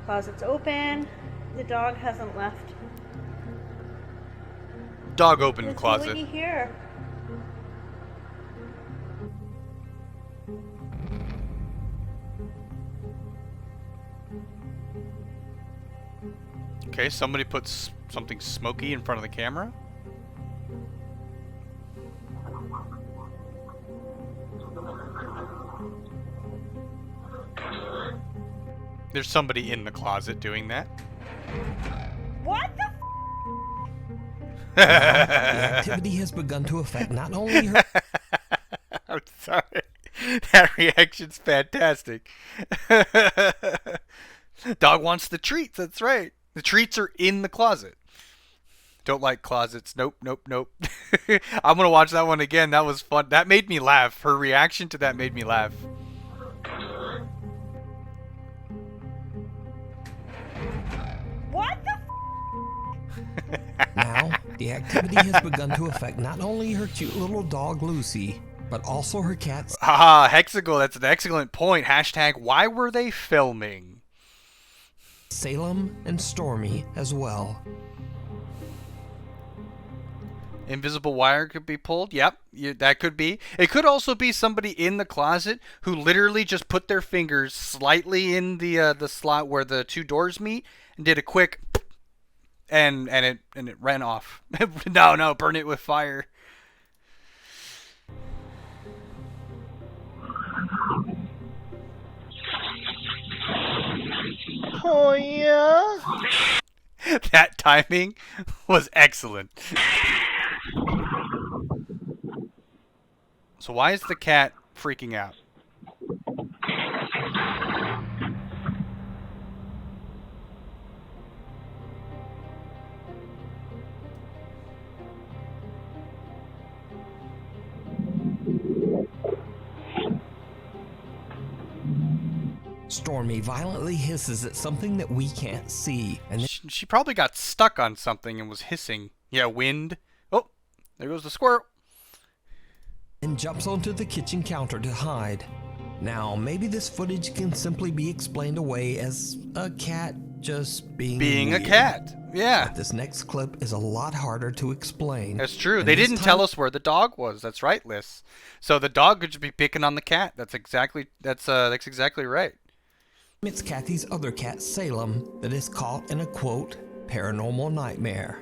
Closet's open, the dog hasn't left. Dog opened the There's closet. nobody here. Okay, somebody puts something smoky in front of the camera. There's somebody in the closet doing that. What the The activity has begun to affect not only her... I'm sorry. That reaction's fantastic. Dog wants the treats, that's right. The treats are in the closet. Don't like closets. Nope, nope, nope. I'm going to watch that one again. That was fun. That made me laugh. Her reaction to that made me laugh. What the Now, the activity has begun to affect not only her cute little dog Lucy, but also her cat Hexagle, that's an excellent point. Hashtag, why were they filming? Salem and Stormy as well. Invisible wire could be pulled. Yep, that could be. It could also be somebody in the closet who literally just put their fingers slightly in the slot where the two doors meet and did a quick and it ran off. No, burn it with fire. Oh yeah? That timing was excellent. So why is the cat freaking out? Stormy violently hisses at something that we can't see, and She probably got stuck on something and was hissing. Yeah, wind. Oh, there goes the squirrel. then jumps onto the kitchen counter to hide. Now, maybe this footage can simply be explained away as a cat just being a weird. cat. Yeah. But this next clip is a lot harder to explain. That's true. And They this didn't time- tell us where the dog was. That's right, Liz. So the dog could just be picking on the cat. That's exactly right. It's Kathy's other cat, Salem, that is caught in a quote, paranormal nightmare.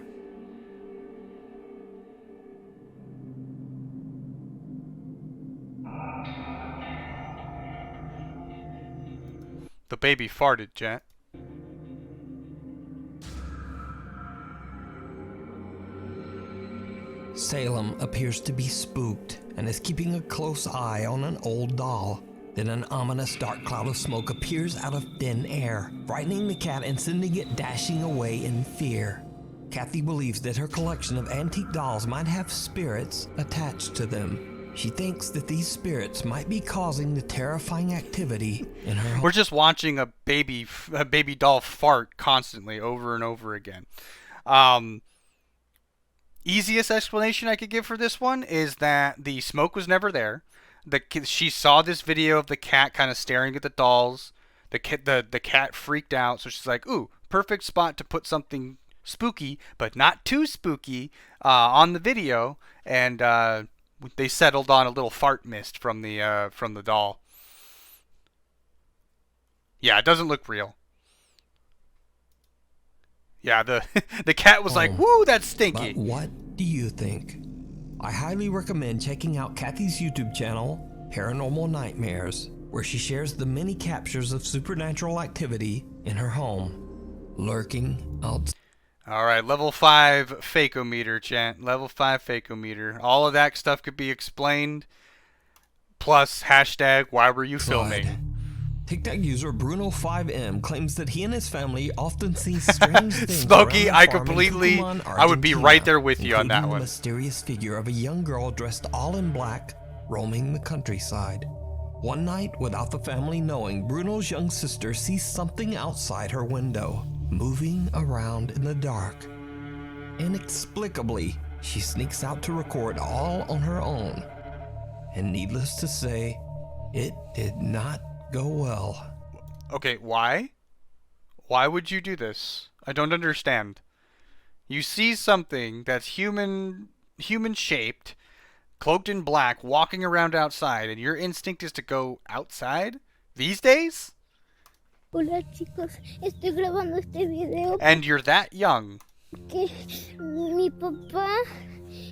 The baby farted, Jet. Salem appears to be spooked and is keeping a close eye on an old doll. Then an ominous dark cloud of smoke appears out of thin air, frightening the cat and sending it dashing away in fear. Kathy believes that her collection of antique dolls might have spirits attached to them. She thinks that these spirits might be causing the terrifying activity in her home. We're just watching a baby doll fart constantly over and over again. Easiest explanation I could give for this one is that the smoke was never there. She saw this video of the cat kind of staring at the dolls. The cat freaked out, so she's like, "Ooh, perfect spot to put something spooky, but not too spooky, on the video." And they settled on a little fart mist from the doll. Yeah, it doesn't look real. Yeah, the cat was like, "Woo, that's stinky." But what do you think? I highly recommend checking out Kathy's YouTube channel, Paranormal Nightmares, where she shares the many captures of supernatural activity in her home, lurking out. All right, level 5 fakeometer, chat. Level 5 fakeometer. All of that stuff could be explained. Plus, hashtag, why were you filming? TikTok user Bruno5M claims that he and his family often see strange things. Smokey, around I their farm in completely, Tucumán, I would be right there with you on including that the one. mysterious figure of a young girl dressed all in black, roaming the countryside. One night, without the family knowing, Bruno's young sister sees something outside her window, moving around in the dark. Inexplicably, she sneaks out to record all on her own. And needless to say, it did not go well. Okay, why? Why would you do this? I don't understand. You see something that's human shaped, cloaked in black, walking around outside, and your instinct is to go outside? These days? Hola chicos, estoy grabando este video And you're that young. porque mi papá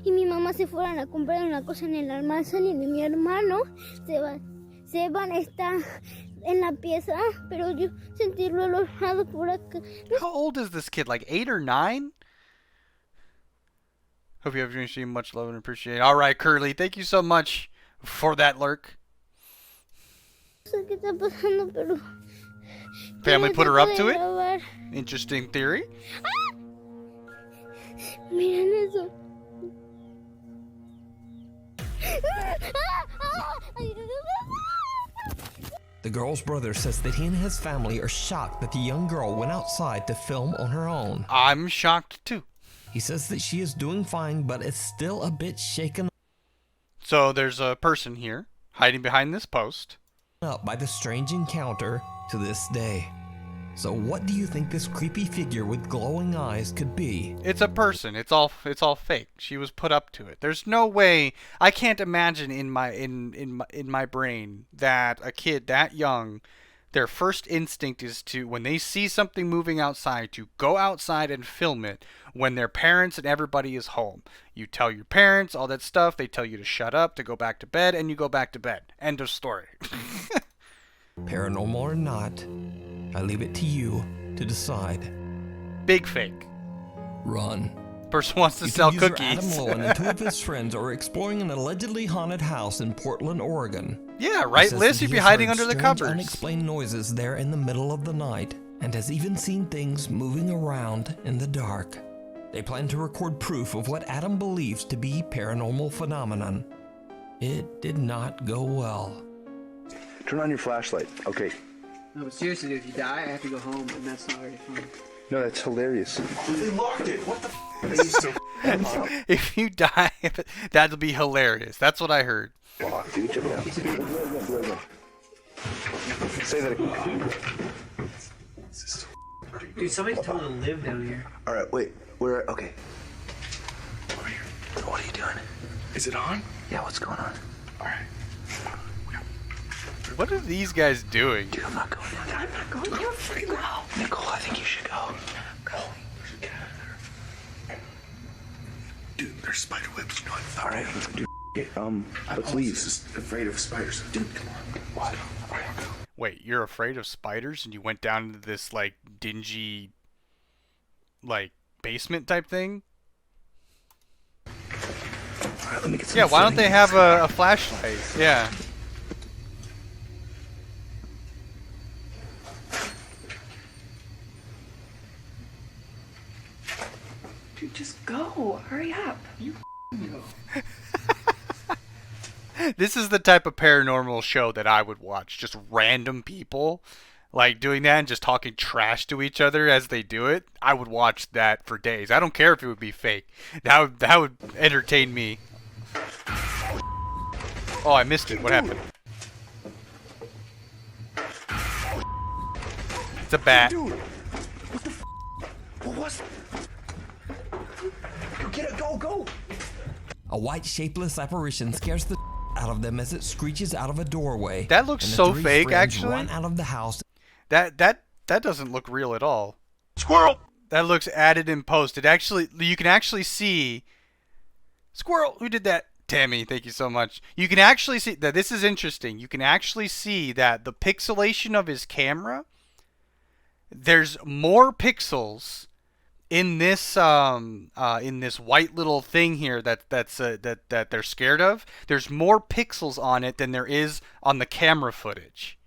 y mi mamá se fueron a comprar una cosa en el almacén y mi hermano Seban está en la pieza, pero yo sentirlo alojado por acá. How old is this kid? Like 8 or 9? Hope you have received much love and appreciate. All right, Curly, thank you so much for that lurk. No sé qué está pasando, pero Family put her up to it? grabar. Interesting theory. Miren eso. The girl's brother says that he and his family are shocked that the young girl went outside to film on her own. I'm shocked too. He says that she is doing fine, but is still a bit shaken So there's a person here hiding behind this post. up by the strange encounter to this day. So what do you think this creepy figure with glowing eyes could be? It's a person. It's all fake. She was put up to it. There's no way. I can't imagine in my brain that a kid that young, their first instinct is to, when they see something moving outside, to go outside and film it when their parents and everybody is home. You tell your parents all that stuff. They tell you to shut up, to go back to bed, and you go back to bed. End of story. Paranormal or not, I leave it to you to decide. Big fake. Run. Person wants to YouTube sell user cookies. Adam Lowen and two of his friends are exploring an allegedly haunted house in Portland, Oregon. Yeah, He right, says Liz? that You'd he be has hiding heard under the strange, cupboards. unexplained noises there in the middle of the night, and has even seen things moving around in the dark. They plan to record proof of what Adam believes to be paranormal phenomenon. It did not go well. Turn on your flashlight. Okay. No, but seriously, dude, if you die, I have to go home, and that's not very fun. No, that's hilarious. They locked it. What the This is so If you die, that'll be hilarious. That's what I heard. Fuck, dude, check it out. Say that again. Dude, somebody's told to live down here. Alright, wait. We're okay. Over here. What are you doing? Is it on? Yeah, what's going on? Alright. What are these guys doing? Dude, I'm not going in there. I'm not going there. You're freaking out. Nicole, I think you should go. Go. There's a cat in there. Dude, there's spider webs. You know what? Alright, dude. Let's I'm leave. just afraid of spiders. Dude, come on. What? Alright, I'll go. Wait, you're afraid of spiders and you went down into this like dingy like basement type thing? Alright, let me get some. Yeah, why don't they have a flashlight? Yeah. Dude, just go. Hurry up. You go. This is the type of paranormal show that I would watch. Just random people like doing that and just talking trash to each other as they do it. I would watch that for days. I don't care if it would be fake. That would entertain me. Oh, I missed it. What happened? It's a bat. Dude, what the what was? Get it, go! A white shapeless apparition scares the out of them as it screeches out of a doorway. That looks and the so three fake, friends actually. Run out of the house. That doesn't look real at all. Squirrel! That looks added in post. You can actually see Squirrel. Who did that? Tammy, thank you so much. You can actually see that this is interesting. You can actually see that the pixelation of his camera, there's more pixels in this white little thing here that they're scared of. There's more pixels on it than there is on the camera footage.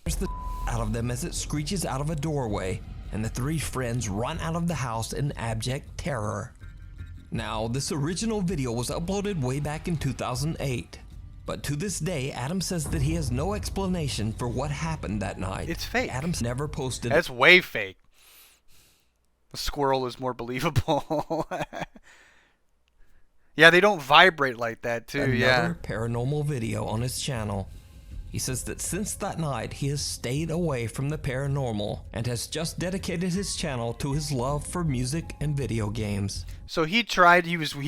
There's the out of them as it screeches out of a doorway, and the three friends run out of the house in abject terror. Now, this original video was uploaded way back in 2008, but to this day, Adam says that he has no explanation for what happened that night. It's fake. Adam's never posted. That's way fake. The squirrel is more believable. Yeah, they don't vibrate like that too. Another paranormal video on his channel. He says that since that night, he has stayed away from the paranormal and has just dedicated his channel to his love for music and video games. So he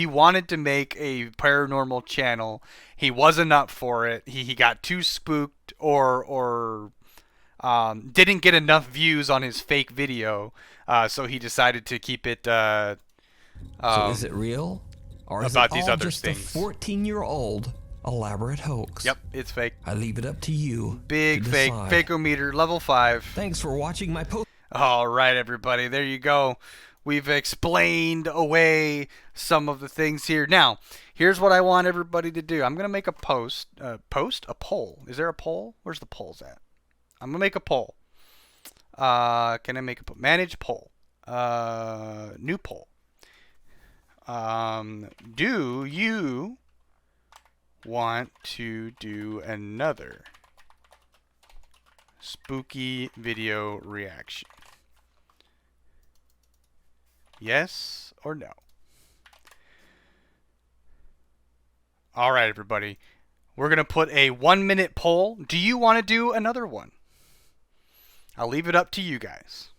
wanted to make a paranormal channel. He wasn't up for it. He got too spooked or didn't get enough views on his fake video. So he decided to keep it. So is it real? Or is about it these all other just things. a 14-year-old elaborate hoax? Yep, it's fake. I leave it up to you. Big to fake. decide. Fakeometer level 5. Thanks for watching my post. All right, everybody. There you go. We've explained away some of the things here. Now, here's what I want everybody to do. I'm going to make a post. A poll. Is there a poll? Where's the polls at? I'm going to make a poll. Can I make a poll? Manage poll. New poll. Do you want to do another spooky video reaction? Yes or no? All right, everybody. We're going to put a 1-minute poll. Do you want to do another one? I'll leave it up to you guys.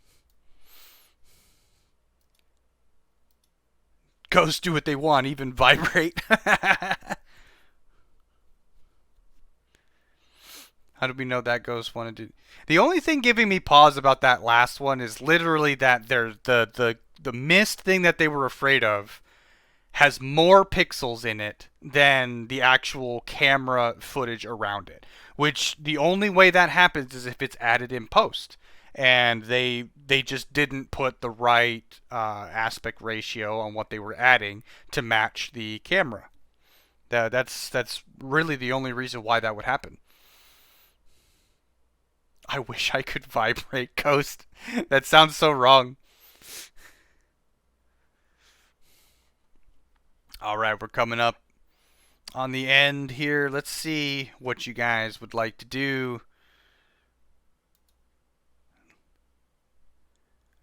Ghosts do what they want, even vibrate. How do we know that ghost wanted to? The only thing giving me pause about that last one is literally that the mist thing that they were afraid of has more pixels in it than the actual camera footage around it. Which the only way that happens is if it's added in post, and they just didn't put the right aspect ratio on what they were adding to match the camera. That's really the only reason why that would happen. I wish I could vibrate Ghost. That sounds so wrong. Alright, we're coming up on the end here. Let's see what you guys would like to do.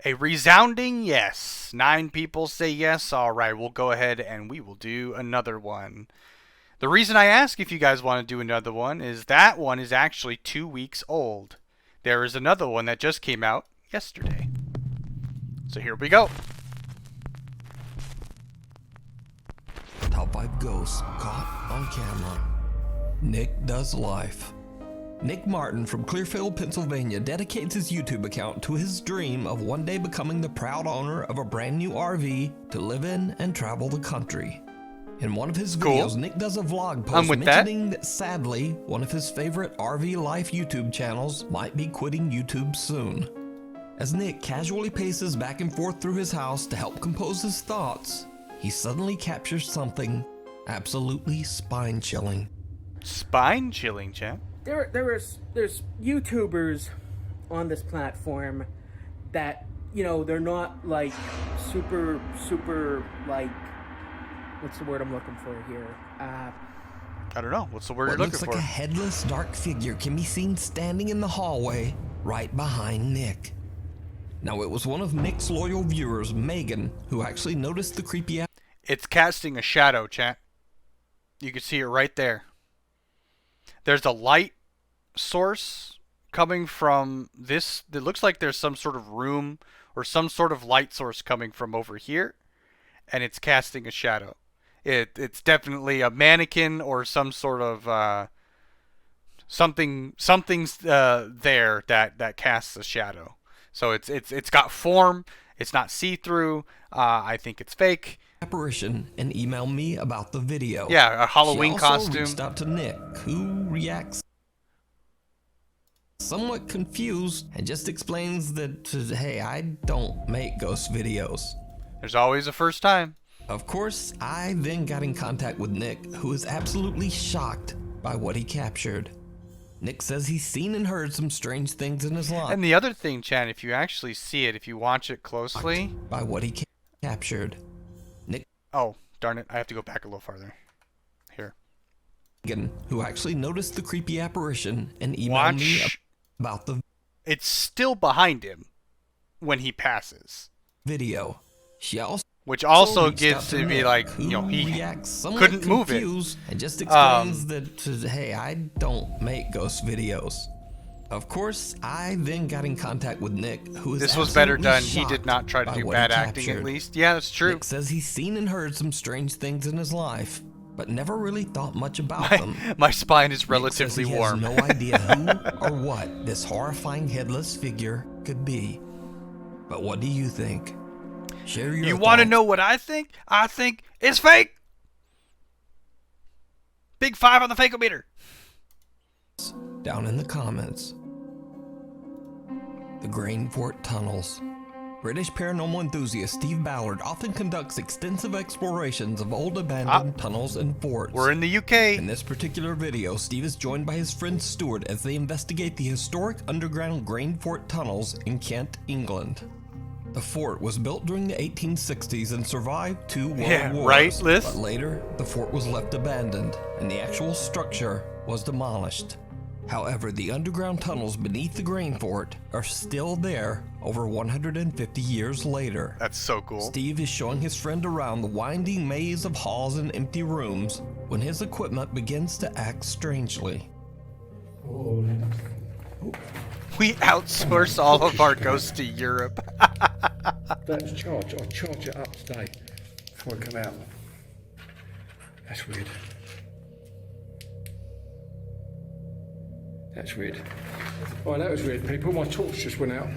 A resounding yes. 9 people say yes. All right, we'll go ahead and we will do another one. The reason I ask if you guys want to do another one is that one is actually 2 weeks old. There is another one that just came out yesterday. So here we go. Top 5 ghosts caught on camera. Nick Does Life. Nick Martin from Clearfield, Pennsylvania dedicates his YouTube account to his dream of one day becoming the proud owner of a brand new RV to live in and travel the country. In one of his videos, Nick does a vlog post mentioning that sadly, one of his favorite RV Life YouTube channels might be quitting YouTube soon. As Nick casually paces back and forth through his house to help compose his thoughts, he suddenly captures something absolutely spine-chilling. Spine-chilling, chat? There's YouTubers on this platform that, you know, they're not like super like, what's the word I'm looking for here? I don't know. What's the word you're What looking looks for? like a headless dark figure can be seen standing in the hallway right behind Nick. Now, it was one of Nick's loyal viewers, Megan, who actually noticed the creepy... It's casting a shadow, chat. You can see it right there. There's a light source coming from this. It looks like there's some sort of room or some sort of light source coming from over here, and it's casting a shadow. It's definitely a mannequin or some sort of something's there that casts a shadow. So it's got form. It's not see-through. I think it's fake. Apparition and email me about the video. Yeah, a Halloween she also costume. Reached out to Nick, who reacts somewhat confused and just explains that, hey, I don't make ghost videos. There's always a first time. Of course, I then got in contact with Nick, who is absolutely shocked by what he captured. Nick says he's seen and heard some strange things in his life. And the other thing, Chan, if you actually see it, if you watch it closely... By what he captured. Nick... Oh, darn it. I have to go back a little farther. Here. Who actually noticed the creepy apparition and emailed me about the... It's still behind him when he passes. Video. She also... Which also gives to be like, you know, he couldn't move it. And just explains that, hey, I don't make ghost videos. Of course, I then got in contact with Nick, who is This was better done. He shocked did not try to by do what bad he acting, at captured. least. Yeah, that's true. Nick says he's seen and heard some strange things in his life, but never really thought much about them. My spine is Nick relatively says he warm. has no idea who or what this horrifying headless figure could be. But what do you think? Share your You want to know what I think? I think it's fake. Big 5 on the fakeometer. Down in the comments. The Grain Fort Tunnels. British paranormal enthusiast Steve Ballard often conducts extensive explorations of old abandoned tunnels and forts. We're in the UK. In this particular video, Steve is joined by his friend Stuart as they investigate the historic underground Grain Fort tunnels in Kent, England. The fort was built during the 1860s and survived 2 world wars. Right, Liz? But later, the fort was left abandoned, and the actual structure was demolished. However, the underground tunnels beneath the Grain Fort are still there over 150 years later. That's so cool. Steve is showing his friend around the winding maze of halls and empty rooms when his equipment begins to act strangely. We outsource all of our ghosts to Europe. That's charge. I'll charge it up today before I come out. That's weird. That's weird. Oh, that was weird, people. My torch just went out.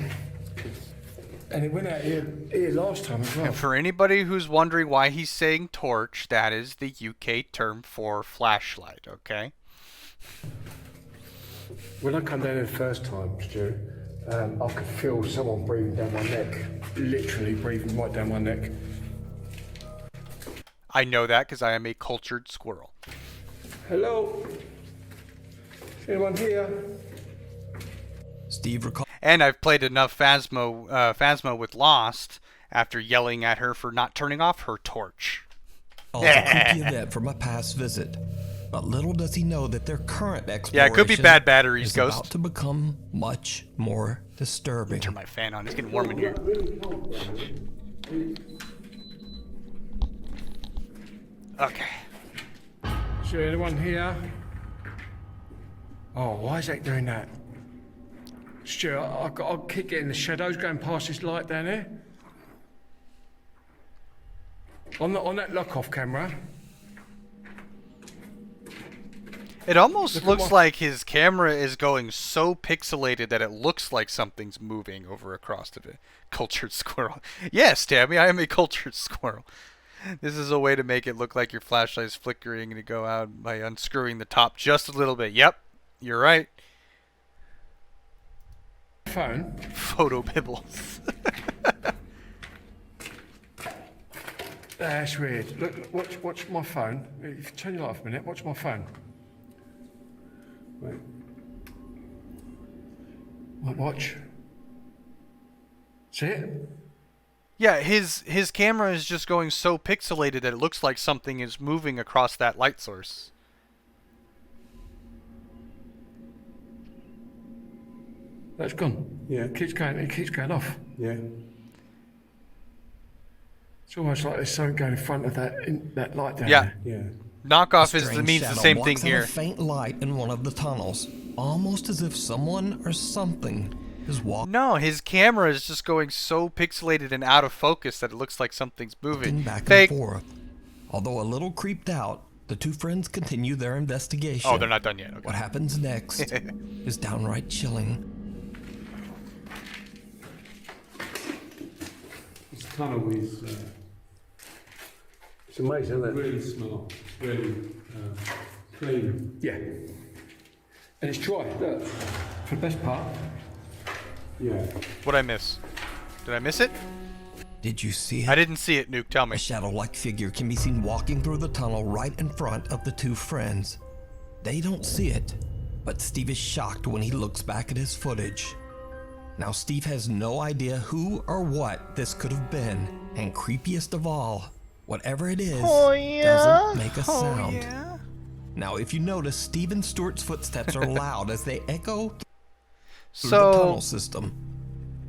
And it went out here last time as well. And for anybody who's wondering why he's saying torch, that is the UK term for flashlight, okay? When I come down here the first time, Stu, I could feel someone breathing down my neck. Literally breathing right down my neck. I know that because I am a cultured squirrel. Hello? Is anyone here? Steve recalls. And I've played enough Phasma with Lost after yelling at her for not turning off her torch. A creepy event from a past visit. But little does he know that their current exploration Yeah, it could be bad batteries, is Ghost. about to become much more disturbing. Turn my fan on. It's getting warm in here. Okay. Is there anyone here? Oh, why is that doing that? Stuart, I'll keep getting the shadows going past this light down there. On that lock-off camera. It almost looks like his camera is going so pixelated that it looks like something's moving over across of it. Cultured squirrel. Yes, Tammy, I am a cultured squirrel. This is a way to make it look like your flashlight's flickering and to go out by unscrewing the top just a little bit. Yep, you're right. Phone. Photo bibbles. That's weird. Look, watch my phone. If you turn your light off a minute, watch my phone. Wait. Watch. See it? Yeah, his camera is just going so pixelated that it looks like something is moving across that light source. That's gone. Yeah. It keeps going off. Yeah. It's almost like there's something going in front of that light down there. Yeah. Knockoff Strange means the shadow same walks thing out here. a faint light in one of the tunnels, almost as if someone or something is walking. No, his camera is just going so pixelated and out of focus that it looks like something's moving. Back Fake. and forth. Although a little creeped out, the two friends continue their investigation. Oh, they're not done yet. Okay. What happens next is downright chilling. This tunnel is. It's amazing, isn't it? Really smart. Really clean. Yeah. And it's dry. Look. For the best part. Yeah. What'd I miss? Did I miss it? Did you see it? I didn't see it, Nuke. Tell me. A shadow-like figure can be seen walking through the tunnel right in front of the two friends. They don't see it, but Steve is shocked when he looks back at his footage. Now Steve has no idea who or what this could have been, and creepiest of all, whatever it is doesn't make a sound. Now if you notice, Steve and Stuart's footsteps are loud as they echo through the tunnel system.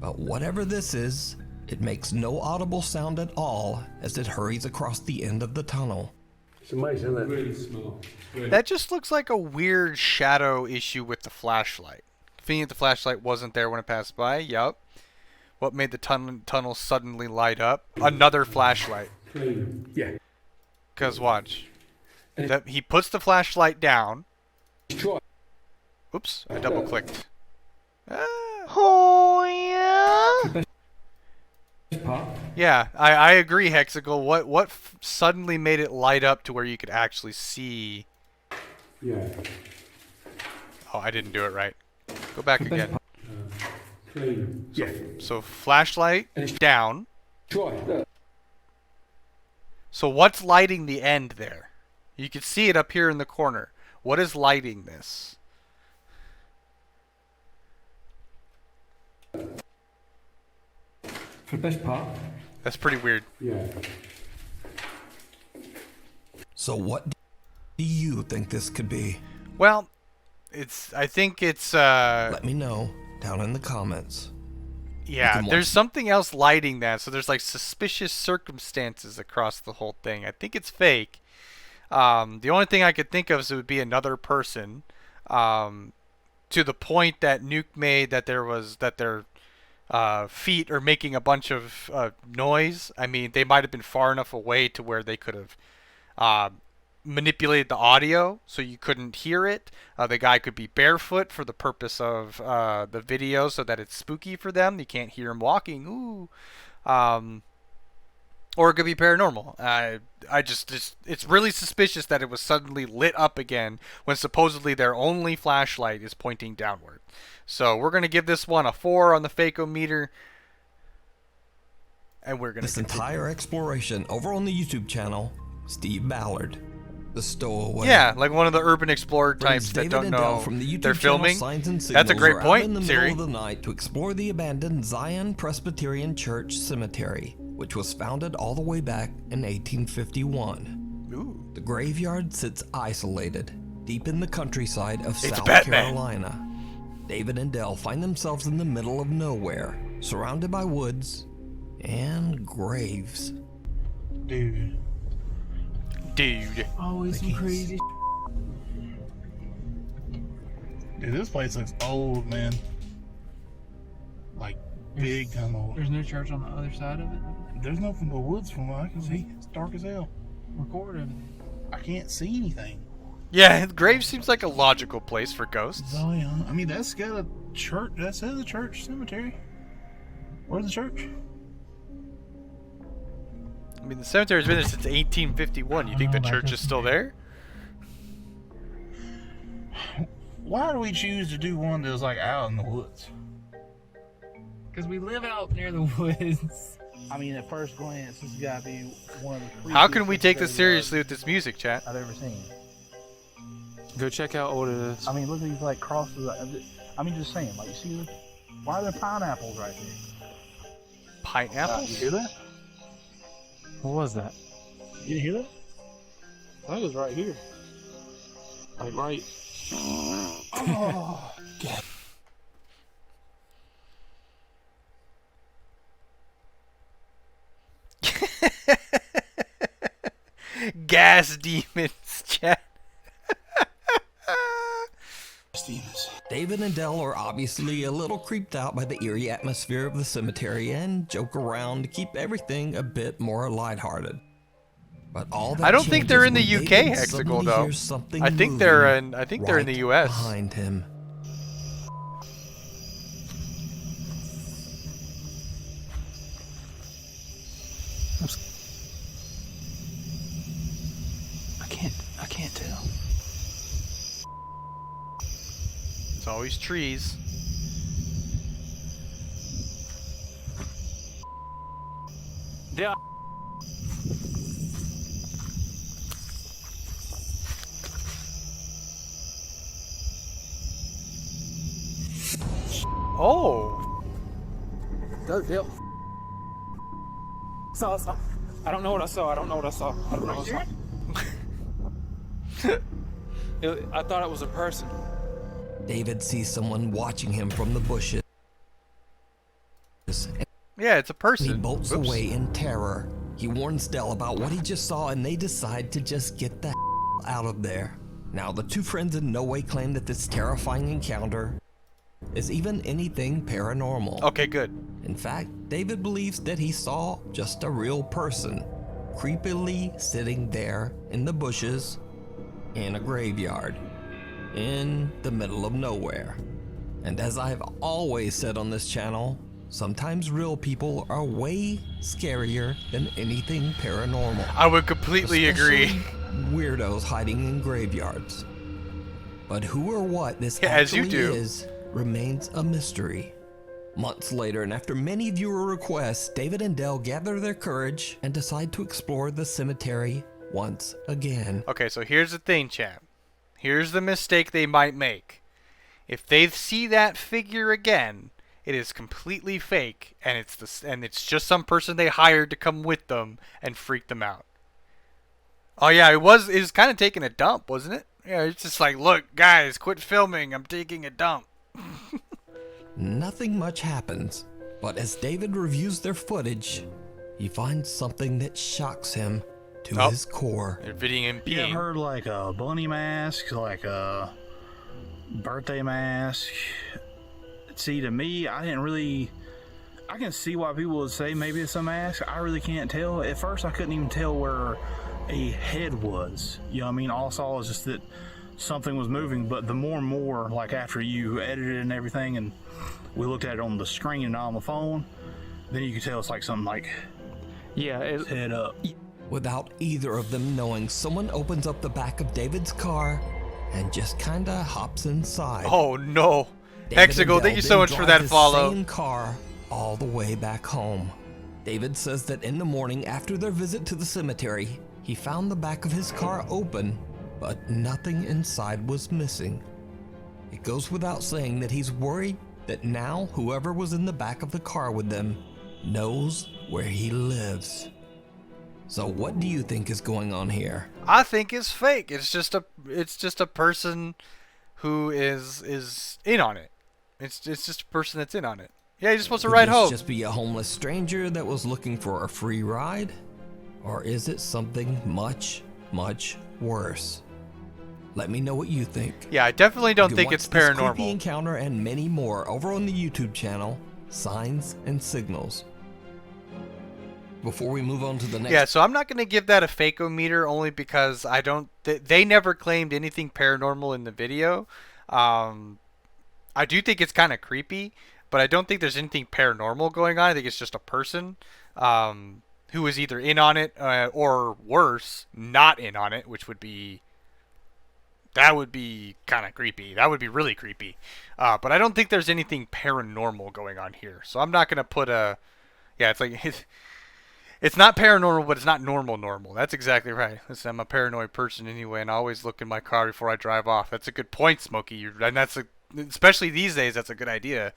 But whatever this is, it makes no audible sound at all as it hurries across the end of the tunnel. It's amazing, isn't it? Really smart. That just looks like a weird shadow issue with the flashlight. Convenient the flashlight wasn't there when it passed by. Yup. What made the tunnel suddenly light up? Another flashlight. Yeah. Because watch. He puts the flashlight down. Oops, I double clicked. Oh yeah. Yeah, I agree, Hexical. What suddenly made it light up to where you could actually see? Yeah. Oh, I didn't do it right. Go back again. Yeah. So flashlight down. So what's lighting the end there? You can see it up here in the corner. What is lighting this? For the best part. That's pretty weird. Yeah. So what do you think this could be? Well, I think it's Let me know down in the comments. Yeah, there's something else lighting that, so there's like suspicious circumstances across the whole thing. I think it's fake. The only thing I could think of is it would be another person. To the point that Nuke made that their feet are making a bunch of noise. I mean, they might have been far enough away to where they could have manipulated the audio so you couldn't hear it. The guy could be barefoot for the purpose of the video so that it's spooky for them. You can't hear him walking. Ooh. Or it could be paranormal. It's really suspicious that it was suddenly lit up again when supposedly their only flashlight is pointing downward. So we're going to give this one a 4 on the Fakeometer. And we're going to continue. Entire exploration over on the YouTube channel, Steve Ballard, the stowaway. Yeah, like one of the urban explorer types that don't know they're filming. That's a great point, in the Siri. middle of the night to explore the abandoned Zion Presbyterian Church Cemetery, which was founded all the way back in 1851. Ooh. The graveyard sits isolated, deep in the countryside of South Batman. Carolina. David and Dell find themselves in the middle of nowhere, surrounded by woods and graves. Dude. Always some crazy. Dude, this place looks old, man. Like, big time old. There's no church on the other side of it? There's nothing but woods from what I can see. It's dark as hell. Record everything. I can't see anything. Yeah, the grave seems like a logical place for ghosts. Oh, yeah. I mean, that's got a church. That says a church cemetery. Where's the church? I mean, the cemetery's been there since 1851. You think the church is still there? Why do we choose to do one that's like out in the woods? Because we live out near the woods. I mean, at first glance, this has got to be one of the How can we creepiest take this graveyards seriously with this music, chat? I've ever seen. Go check how old it is. I mean, look at these like crosses. I mean, just saying, like, you see, why are there pineapples right there? Pineapples? You hear that? What was that? You didn't hear that? I think it was right here. Like right. Oh. Gas demons, chat. David and Dell are obviously a little creeped out by the eerie atmosphere of the cemetery and joke around to keep everything a bit more lighthearted. But all that I don't think they're in the changes UK, when David Hexigal, suddenly though. hears something I think moving they're in the US. behind him. I can't tell. It's always trees. Yeah. Oh. Go, Bill. Saw. I don't know what I saw. I don't know what I saw. I thought it was a person. David sees someone watching him from the bushes. Yeah, it's a person. He bolts Oops. away in terror. He warns Dell about what he just saw, and they decide to just get the out of there. Now, the two friends in no way claim that this terrifying encounter is even anything paranormal. Okay, good. In fact, David believes that he saw just a real person, creepily sitting there in the bushes in a graveyard, in the middle of nowhere. And as I've always said on this channel, sometimes real people are way scarier than anything paranormal. I would completely agree. Weirdos hiding in graveyards. But who or what this As you actually do. is remains a mystery. Months later, and after many viewer requests, David and Dell gather their courage and decide to explore the cemetery once again. Okay, so here's the thing, chat. Here's the mistake they might make. If they see that figure again, it is completely fake, and it's just some person they hired to come with them and freak them out. Oh yeah, it was kind of taking a dump, wasn't it? Yeah, it's just like, look, guys, quit filming. I'm taking a dump. Nothing much happens, but as David reviews their footage, he finds something that shocks him to his core. They're videoing him You ever peeing. heard like a bunny mask, like a birthday mask? See, to me, I can see why people would say maybe it's a mask. I really can't tell. At first, I couldn't even tell where a head was. You know what I mean? All I saw was just that something was moving, but the more and more, like after you edited and everything, and we looked at it on the screen and not on the phone, then you could tell it's like something like, yeah, head up. Without either of them knowing, someone opens up the back of David's car and just kinda hops inside. Oh no. David Hexigal, and thank you Dell so then much for drive that the follow. Same car all the way back home. David says that in the morning after their visit to the cemetery, he found the back of his car open, but nothing inside was missing. It goes without saying that he's worried that now whoever was in the back of the car with them knows where he lives. So what do you think is going on here? I think is fake. It's just a person who is in on it. It's just a person that's in on it. Yeah, he just wants to Could ride this home. just be a homeless stranger that was looking for a free ride? Or is it something much, much worse? Let me know what you think. Yeah, I definitely don't You can think watch it's this creepy paranormal. encounter and many more over on the YouTube channel, Signs and Signals. Before we move on to the next... Yeah, so I'm not going to give that a fake-o-meter only because I don't... They never claimed anything paranormal in the video. I do think it's kind of creepy, but I don't think there's anything paranormal going on. I think it's just a person who is either in on it or worse, not in on it, which would be... That would be kind of creepy. That would be really creepy. But I don't think there's anything paranormal going on here. So I'm not going to put a... Yeah, it's like... It's not paranormal, but it's not normal. That's exactly right. Listen, I'm a paranoid person anyway, and I always look in my car before I drive off. That's a good point, Smokey. And especially these days, that's a good idea.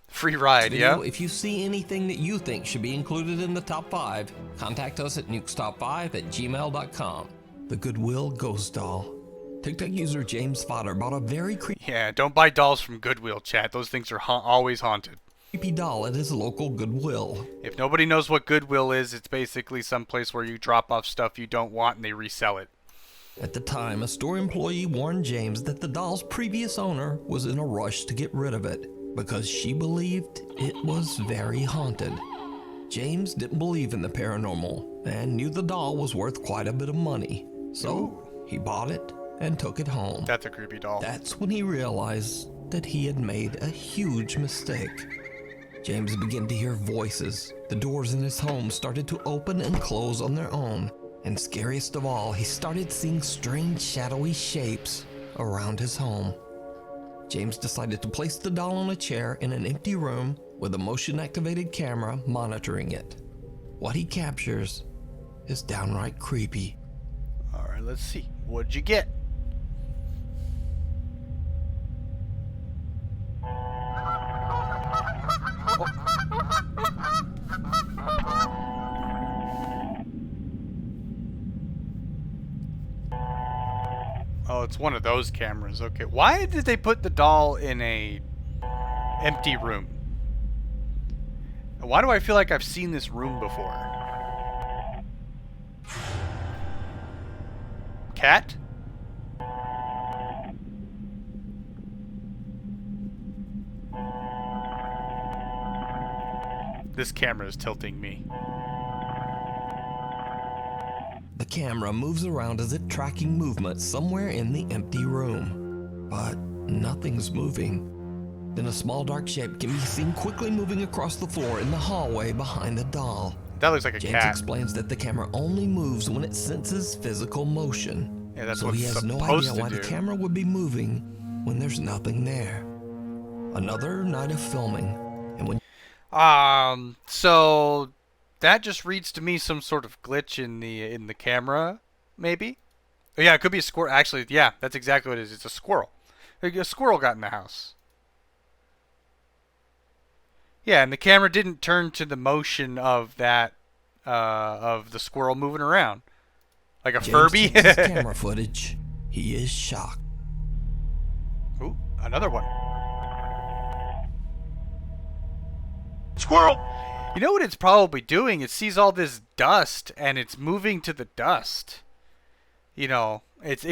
Free ride, yeah? If you see anything that you think should be included in the top 5, contact us at nukestop5@gmail.com. The Goodwill Ghost Doll. TikTok user James Fodder bought a very Yeah, don't buy dolls from Goodwill, chat. Those things are always haunted. creepy doll at his local Goodwill. If nobody knows what Goodwill is, it's basically some place where you drop off stuff you don't want and they resell it. At the time, a store employee warned James that the doll's previous owner was in a rush to get rid of it because she believed it was very haunted. James didn't believe in the paranormal and knew the doll was worth quite a bit of money, so he bought it and took it home. That's a creepy doll. That's when he realized that he had made a huge mistake. James began to hear voices. The doors in his home started to open and close on their own. And scariest of all, he started seeing strange shadowy shapes around his home. James decided to place the doll on a chair in an empty room with a motion-activated camera monitoring it. What he captures is downright creepy. All right, let's see. What'd you get? Oh, it's one of those cameras. Okay. Why did they put the doll in a empty room? Why do I feel like I've seen this room before? Cat? This camera is tilting me. The camera moves around as if tracking movement somewhere in the empty room. But nothing's moving. Then a small dark shape can be seen quickly moving across the floor in the hallway behind the doll. That looks like a James cat. explains that the camera only moves when it senses physical motion. Yeah, that's so what he it's has no supposed idea to why do. the camera would be moving when there's nothing there. Another night of filming, and when So that just reads to me some sort of glitch in the camera, maybe. Oh, yeah, it could be a squirrel. Actually, yeah, that's exactly what it is. It's a squirrel. A squirrel got in the house. Yeah, and the camera didn't turn to the motion of that of the squirrel moving around, like a James Furby. checks his camera footage, he is shocked. Ooh, another one. Squirrel! You know what it's probably doing? It sees all this dust and it's moving to the dust. You know, it's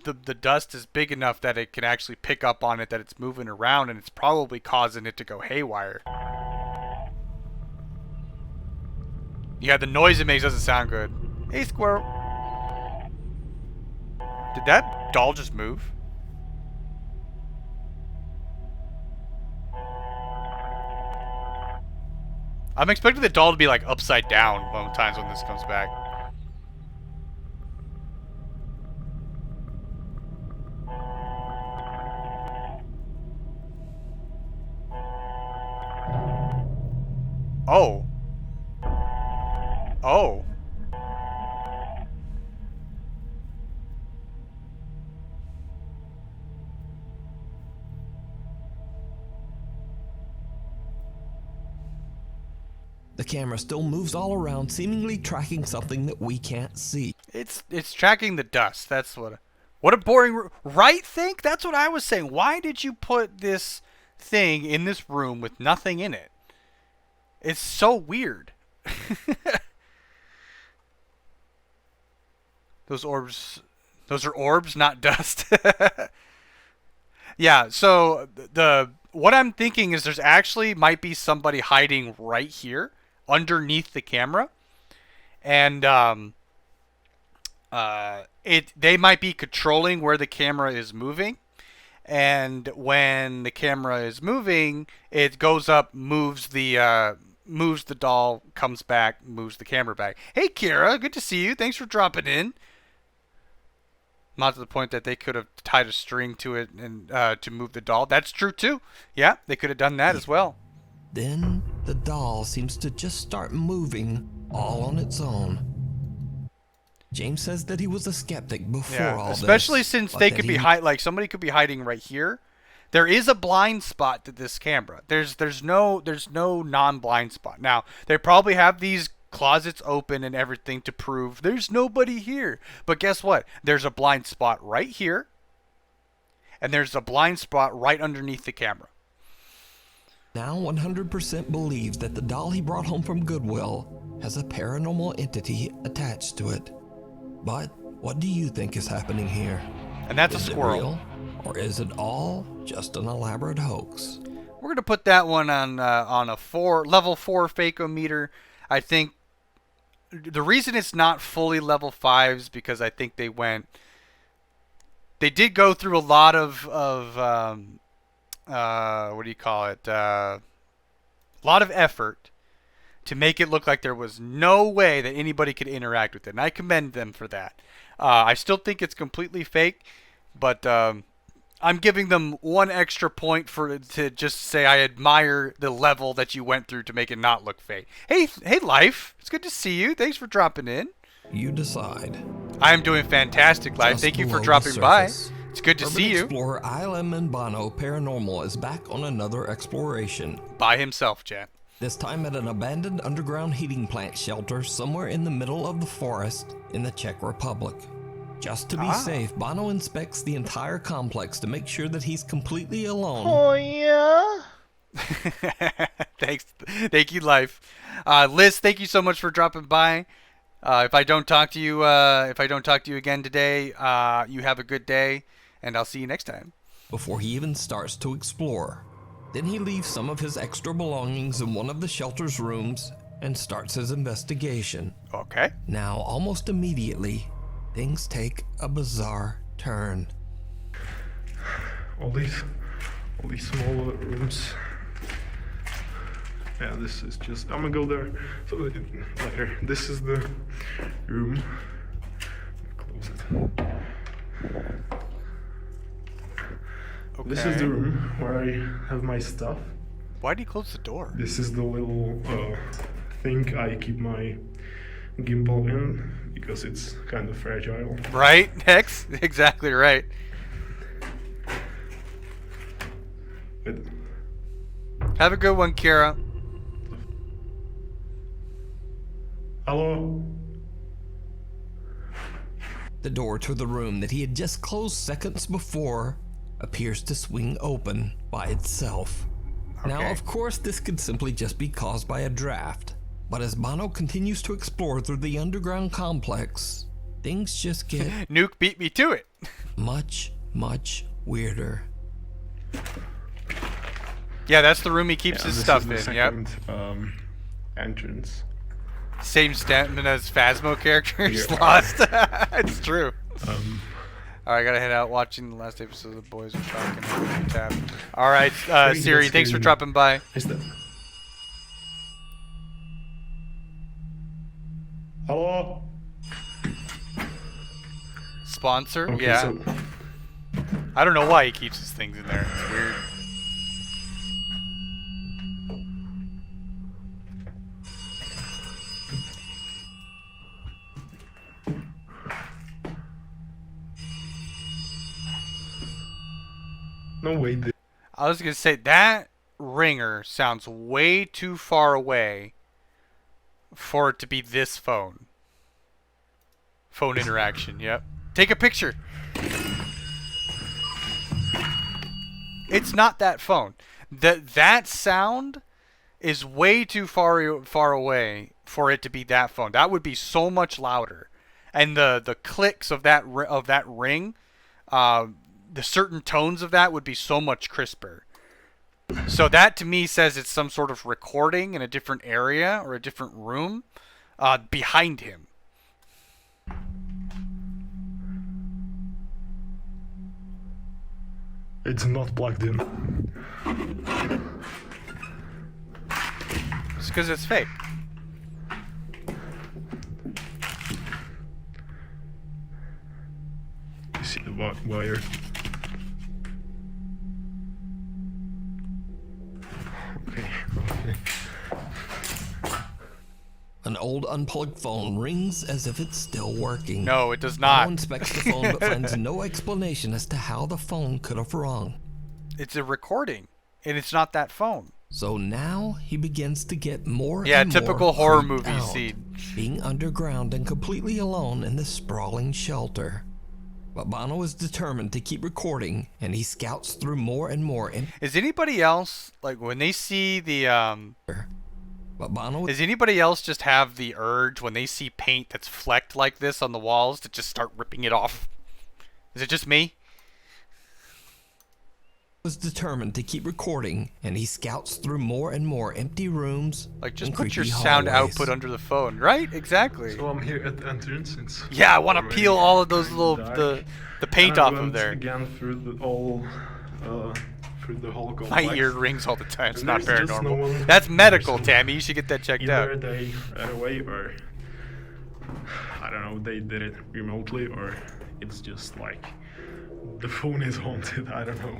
the dust is big enough that it can actually pick up on it, that it's moving around, and it's probably causing it to go haywire. Yeah, the noise it makes doesn't sound good. Hey, squirrel. Did that doll just move? I'm expecting the doll to be like upside down sometimes when this comes back. Oh. Oh. The camera still moves all around, seemingly tracking something that we can't see. It's tracking the dust. That's what a boring right think. That's what I was saying. Why did you put this thing in this room with nothing in it? It's so weird. Those are orbs, not dust. Yeah, so what I'm thinking is there's actually might be somebody hiding right here underneath the camera. And they might be controlling where the camera is moving. And when the camera is moving, it goes up, moves the doll, comes back, moves the camera back. Hey, Kira, good to see you. Thanks for dropping in. Not to the point that they could have tied a string to it and to move the doll. That's true too. Yeah, they could have done that as well. Then the doll seems to just start moving all on its own. James says that he was a skeptic before all this. Especially since they could be like somebody could be hiding right here. There is a blind spot to this camera. There's no non-blind spot. Now, they probably have these closets open and everything to prove there's nobody here. But guess what? There's a blind spot right here. And there's a blind spot right underneath the camera. Now 100% believes that the doll he brought home from Goodwill has a paranormal entity attached to it. But what do you think is happening here? And that's is a squirrel. It real, or is it all just an elaborate hoax? We're gonna put that one on a level 4 fakeometer. I think the reason it's not fully level 5 is because I think they did go through a lot of what do you call it? A lot of effort to make it look like there was no way that anybody could interact with it. And I commend them for that. I still think it's completely fake, but I'm giving them one extra point to just say I admire the level that you went through to make it not look fake. Hey, Life. It's good to see you. Thanks for dropping in. You decide. I am doing fantastic, Life. Thank you for dropping by. It's good to see you. Explorer Isla Minbano Paranormal is back on another exploration. By himself, chat. This time at an abandoned underground heating plant shelter somewhere in the middle of the forest in the Czech Republic. Just to be safe, Bono inspects the entire complex to make sure that he's completely alone. Oh yeah. Thanks, thank you, Life. Liz, thank you so much for dropping by. If I don't talk to you again today, you have a good day, and I'll see you next time. Before he even starts to explore, then he leaves some of his extra belongings in one of the shelter's rooms and starts his investigation. Okay. Now, almost immediately, things take a bizarre turn. All these smaller rooms. Yeah, this is just. I'm gonna go there. So later. This is the room. Close it. Okay. This is the room where I have my stuff. Why do you close the door? This is the little thing I keep my gimbal in because it's kind of fragile. Right, Hex? Exactly right. But have a good one, Kira. Hello? The door to the room that he had just closed seconds before appears to swing open by itself. Okay. Now, of course, this could simply just be caused by a draft, but as Bono continues to explore through the underground complex, things just get... Nuke beat me to it. much, much weirder. Yeah, that's the room he keeps his stuff in, second, entrance. Same stamina as Phasmo characters lost. It's true. Alright, I gotta head out watching the last episode of The Boys Are Talking. Tab. Alright, Siri, thanks for dropping by. Hello? Sponsor? Okay, yeah. So... I don't know why he keeps his things in there. It's weird. No way. I was gonna say that ringer sounds way too far away for it to be this phone. Phone interaction, yep. Take a picture. It's not that phone. That sound is way too far away for it to be that phone. That would be so much louder. And the clicks of that ring, the certain tones of that would be so much crisper. So that to me says it's some sort of recording in a different area or a different room behind him. It's not plugged in. It's because it's fake. You see the wire. Okay. An old unplugged phone rings as if it's still working. No, it does not. Bono inspects the phone but finds no explanation as to how the phone could have rung. It's a recording, and it's not that phone. So now he begins to get more Yeah, and typical more horror freaked movie out, scene. being underground and completely alone in this sprawling shelter. But Bono is determined to keep recording, and he scouts through more and more. Is anybody else, like, when they see the, But Bono... Does anybody else just have the urge when they see paint that's flecked like this on the walls to just start ripping it off? Is it just me? Was determined to keep recording, and he scouts through more and more empty rooms. Like, just and put your creepy sound hallways. output under the phone, right? Exactly. So I'm here at the entrance. It's Yeah, I want to already peel all of those little dark. the paint And I off of went there. again through the whole complex. My ear rings all the time. It's And not there's just no paranormal. one That's medical, person. Tammy. You should get that checked Either out. they ran away, or I don't know, they did it remotely, or it's just like the phone is haunted. I don't know.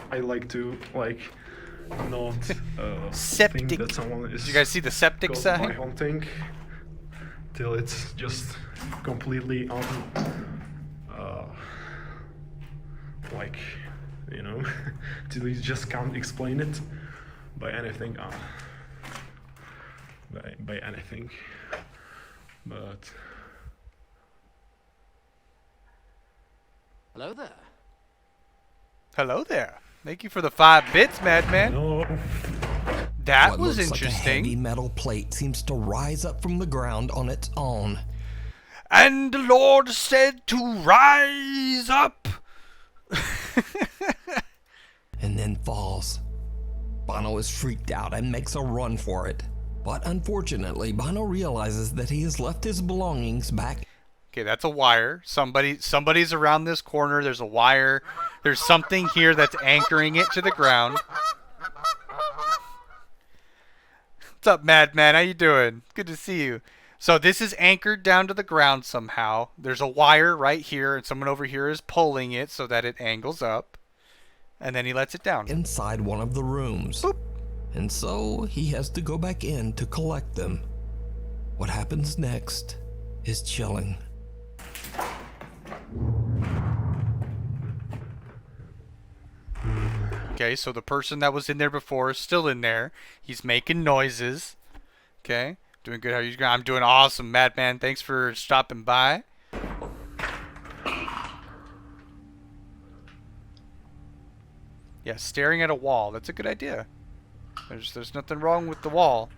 I like to not Septic. think that someone is. Did you guys see the septic caused sign? by haunting till it's just completely till you just can't explain it by anything. By anything, but. Hello there. Hello there. Thank you for the 5 bits, Madman. No. That What was looks like a heavy interesting. metal plate seems to rise up from the ground on its own. And the Lord said to rise up. And then falls. Bono is freaked out and makes a run for it. But unfortunately, Bono realizes that he has left his belongings back. Okay, that's a wire. Somebody's around this corner. There's a wire. There's something here that's anchoring it to the ground. What's up, Madman? How you doing? Good to see you. So this is anchored down to the ground somehow. There's a wire right here, and someone over here is pulling it so that it angles up. And then he lets it down. Inside one of the rooms. Boop. And so he has to go back in to collect them. What happens next is chilling. Okay, so the person that was in there before is still in there. He's making noises. Okay, doing good. How are you? I'm doing awesome, Madman. Thanks for stopping by. Yeah, staring at a wall. That's a good idea. There's nothing wrong with the wall.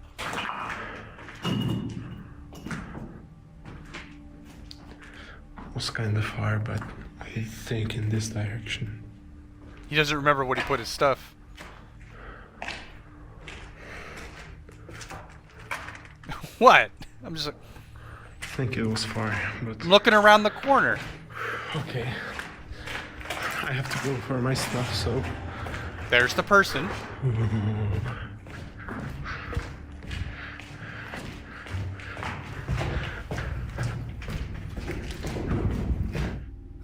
Was kind of far, but I think in this direction. He doesn't remember what he put his stuff. What? I'm just I think it was far, but looking around the corner. okay. I have to go for my stuff, so. There's the person.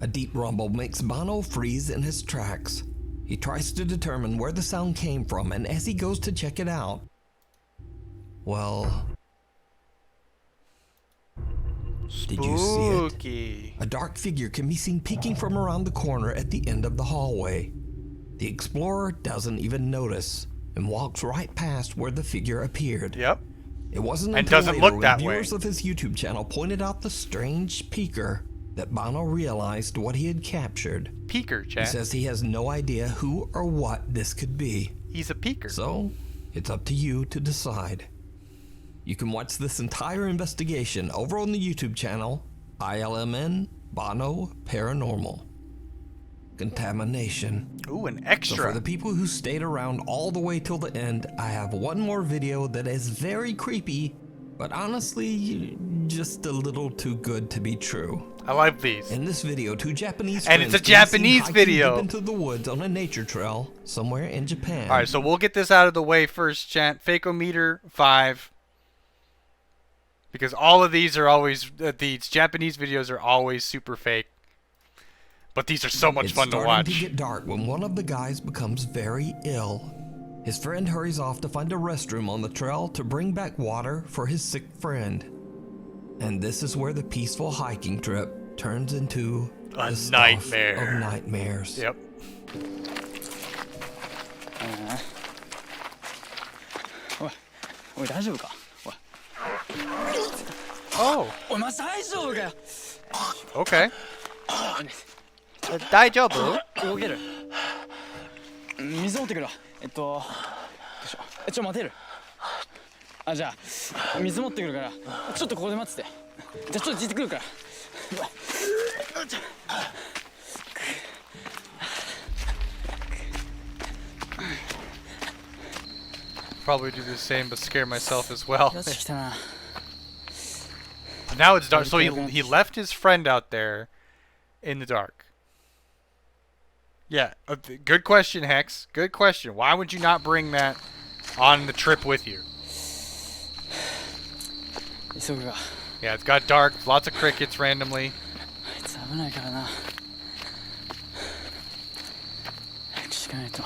A deep rumble makes Bono freeze in his tracks. He tries to determine where the sound came from, and as he goes to check it out, well, did you see it? Spooky. A dark figure can be seen peeking from around the corner at the end of the hallway. The explorer doesn't even notice and walks right past where the figure appeared. Yep. It wasn't And until doesn't later look when that way. viewers of his YouTube channel pointed out the strange peeker that Bono realized what he had captured. Peeker, He chat. says he has no idea who or what this could be. He's a peeker. So, it's up to you to decide. You can watch this entire investigation over on the YouTube channel, ILMN Bono Paranormal. Contamination. Ooh, an So extra. for the people who stayed around all the way till the end, I have one more video that is very creepy, but honestly, just a little too good to be true. I love these. In this video, two Japanese And it's friends a Japanese can be seen hiking video. deep into the woods on a nature trail somewhere in Japan. All right, so we'll get this out of the way first, chat. Fakeometer 5. Because all of these are always, these Japanese videos are always super fake. But these are so much fun to watch. It's starting to get dark when one of the guys becomes very ill. His friend hurries off to find a restroom on the trail to bring back water for his sick friend. And this is where the peaceful hiking trip turns into A the stuff nightmare. of nightmares. Yep. おい大丈夫かおい Oh. おいマジ大丈夫かよ Okay. 大丈夫？動ける水持ってくるわよいしょちょ待てるあじゃあ水持ってくるからちょっとここで待っててじゃあちょっとじってくるからうわちょ Probably do the same, but scare myself as well. よし来たな Now it's dark, so he left his friend out there in the dark. Yeah, good question, Hex. Good question. Why would you not bring that on the trip with you? 急ぐが Yeah, it's got dark, lots of crickets randomly. あいつ危ないからな早くしかないと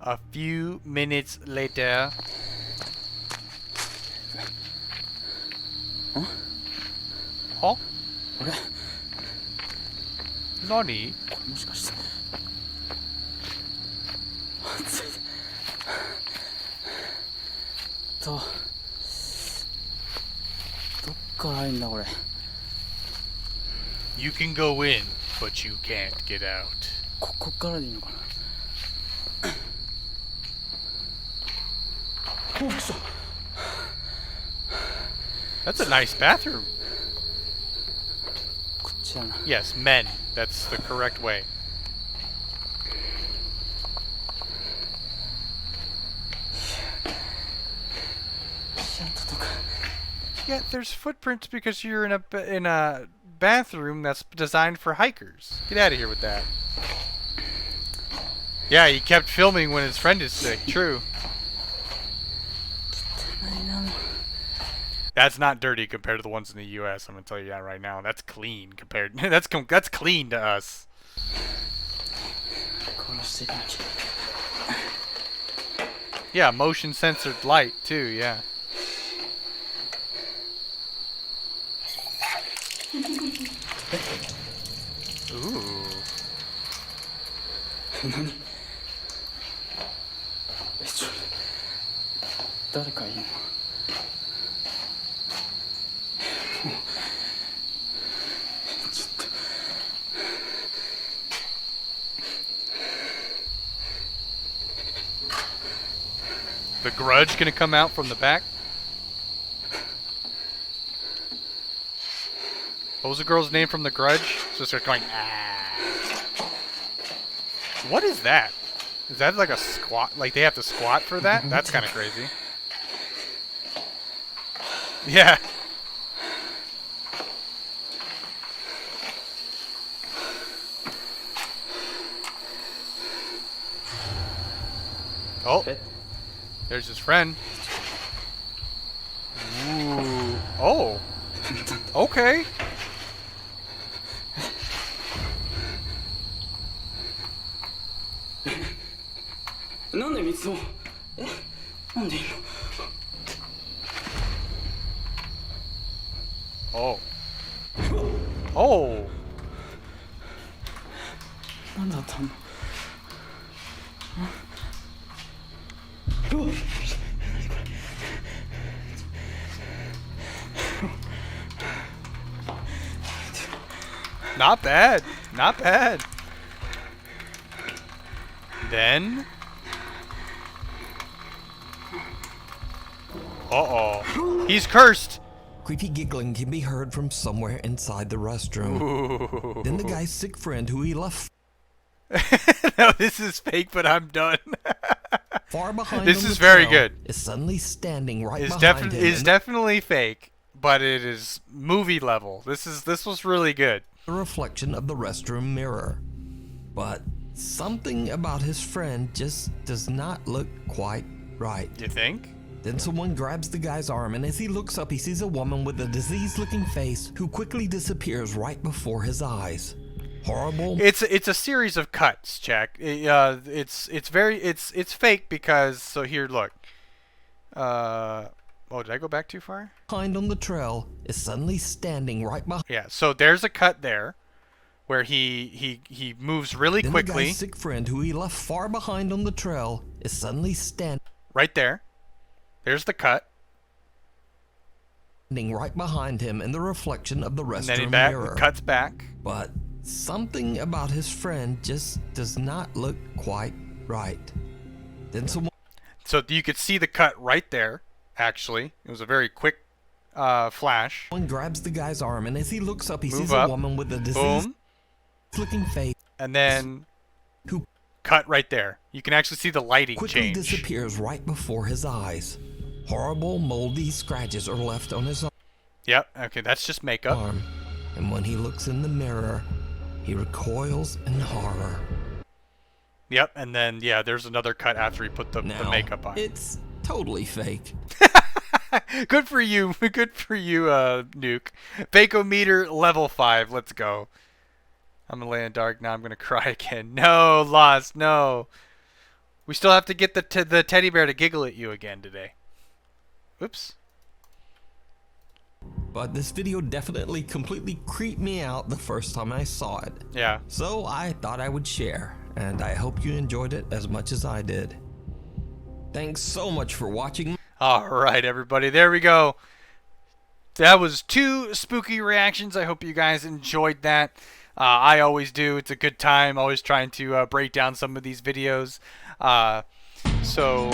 A few minutes later. Huh? 俺 Nani? これもしかして暑いどっから入るんだこれ You can go in, but you can't get out. こからでいいのかなおくそ That's a nice bathroom. こっちだな Yes, men. That's the correct way. Yeah, there's footprints because you're in a bathroom that's designed for hikers. Get out of here with that. Yeah, he kept filming when his friend is sick. True. That's not dirty compared to the ones in the U.S. I'm gonna tell you that right now. That's clean compared. That's clean to us. 殺していかなきゃ Yeah, motion censored light too. Yeah. Ooh. 何誰かいるの The Grudge gonna come out from the back? What was the girl's name from The Grudge? So start going, ah. What is that? Is that like a squat? Like they have to squat for that? That's kind of crazy. Yeah. Oh. There's his friend. Ooh. Oh. Okay. Oh. Oh. 何だったの Not bad. Not bad. Then... Uh-oh. He's cursed. Creepy giggling can be heard from somewhere inside the restroom. Ooh. Then the guy's sick friend who he left No, this is fake, but I'm done. far behind This on is the very trail good. is suddenly standing right It's behind him. Is definitely fake, but it is movie level. This was really good. The reflection of the restroom mirror. But something about his friend just does not look quite right. You think? Then someone grabs the guy's arm, and as he looks up, he sees a woman with a diseased-looking face who quickly disappears right before his eyes. Horrible. It's a series of cuts, Jack. It's fake because so here look. Oh, did I go back too far? Behind on the trail is suddenly standing right behind. Yeah, so there's a cut there where he moves really Then quickly. The guy's sick friend who he left far behind on the trail is suddenly standing right there. There's the cut. Right behind him in the reflection of the restroom And then mirror. cuts back. But something about his friend just does not look quite right. Then someone. So you could see the cut right there. Actually, it was a very quick flash. Someone grabs the guy's arm, and as he looks up, he Move sees up. a woman with a Boom. diseased-looking face. And then who cut right there. You can actually see the lighting quickly change. disappears right before his eyes. Horrible, moldy scratches are left on his Yep. Okay, that's just makeup. arm, and when he looks in the mirror, he recoils in horror. Yep. And then yeah, there's another cut after he put the Now, makeup on. It's totally fake. Good for you. Good for you, Nuke. Fakeometer level 5. Let's go. I'm gonna lay in the dark now. I'm gonna cry again. No, Lost. No. We still have to get the teddy bear to giggle at you again today. Oops. But this video definitely completely creeped me out the first time I saw it. Yeah. So I thought I would share, and I hope you enjoyed it as much as I did. Thanks so much for watching. Alright, everybody. There we go. That was 2 spooky reactions. I hope you guys enjoyed that. I always do. It's a good time. Always trying to break down some of these videos. So...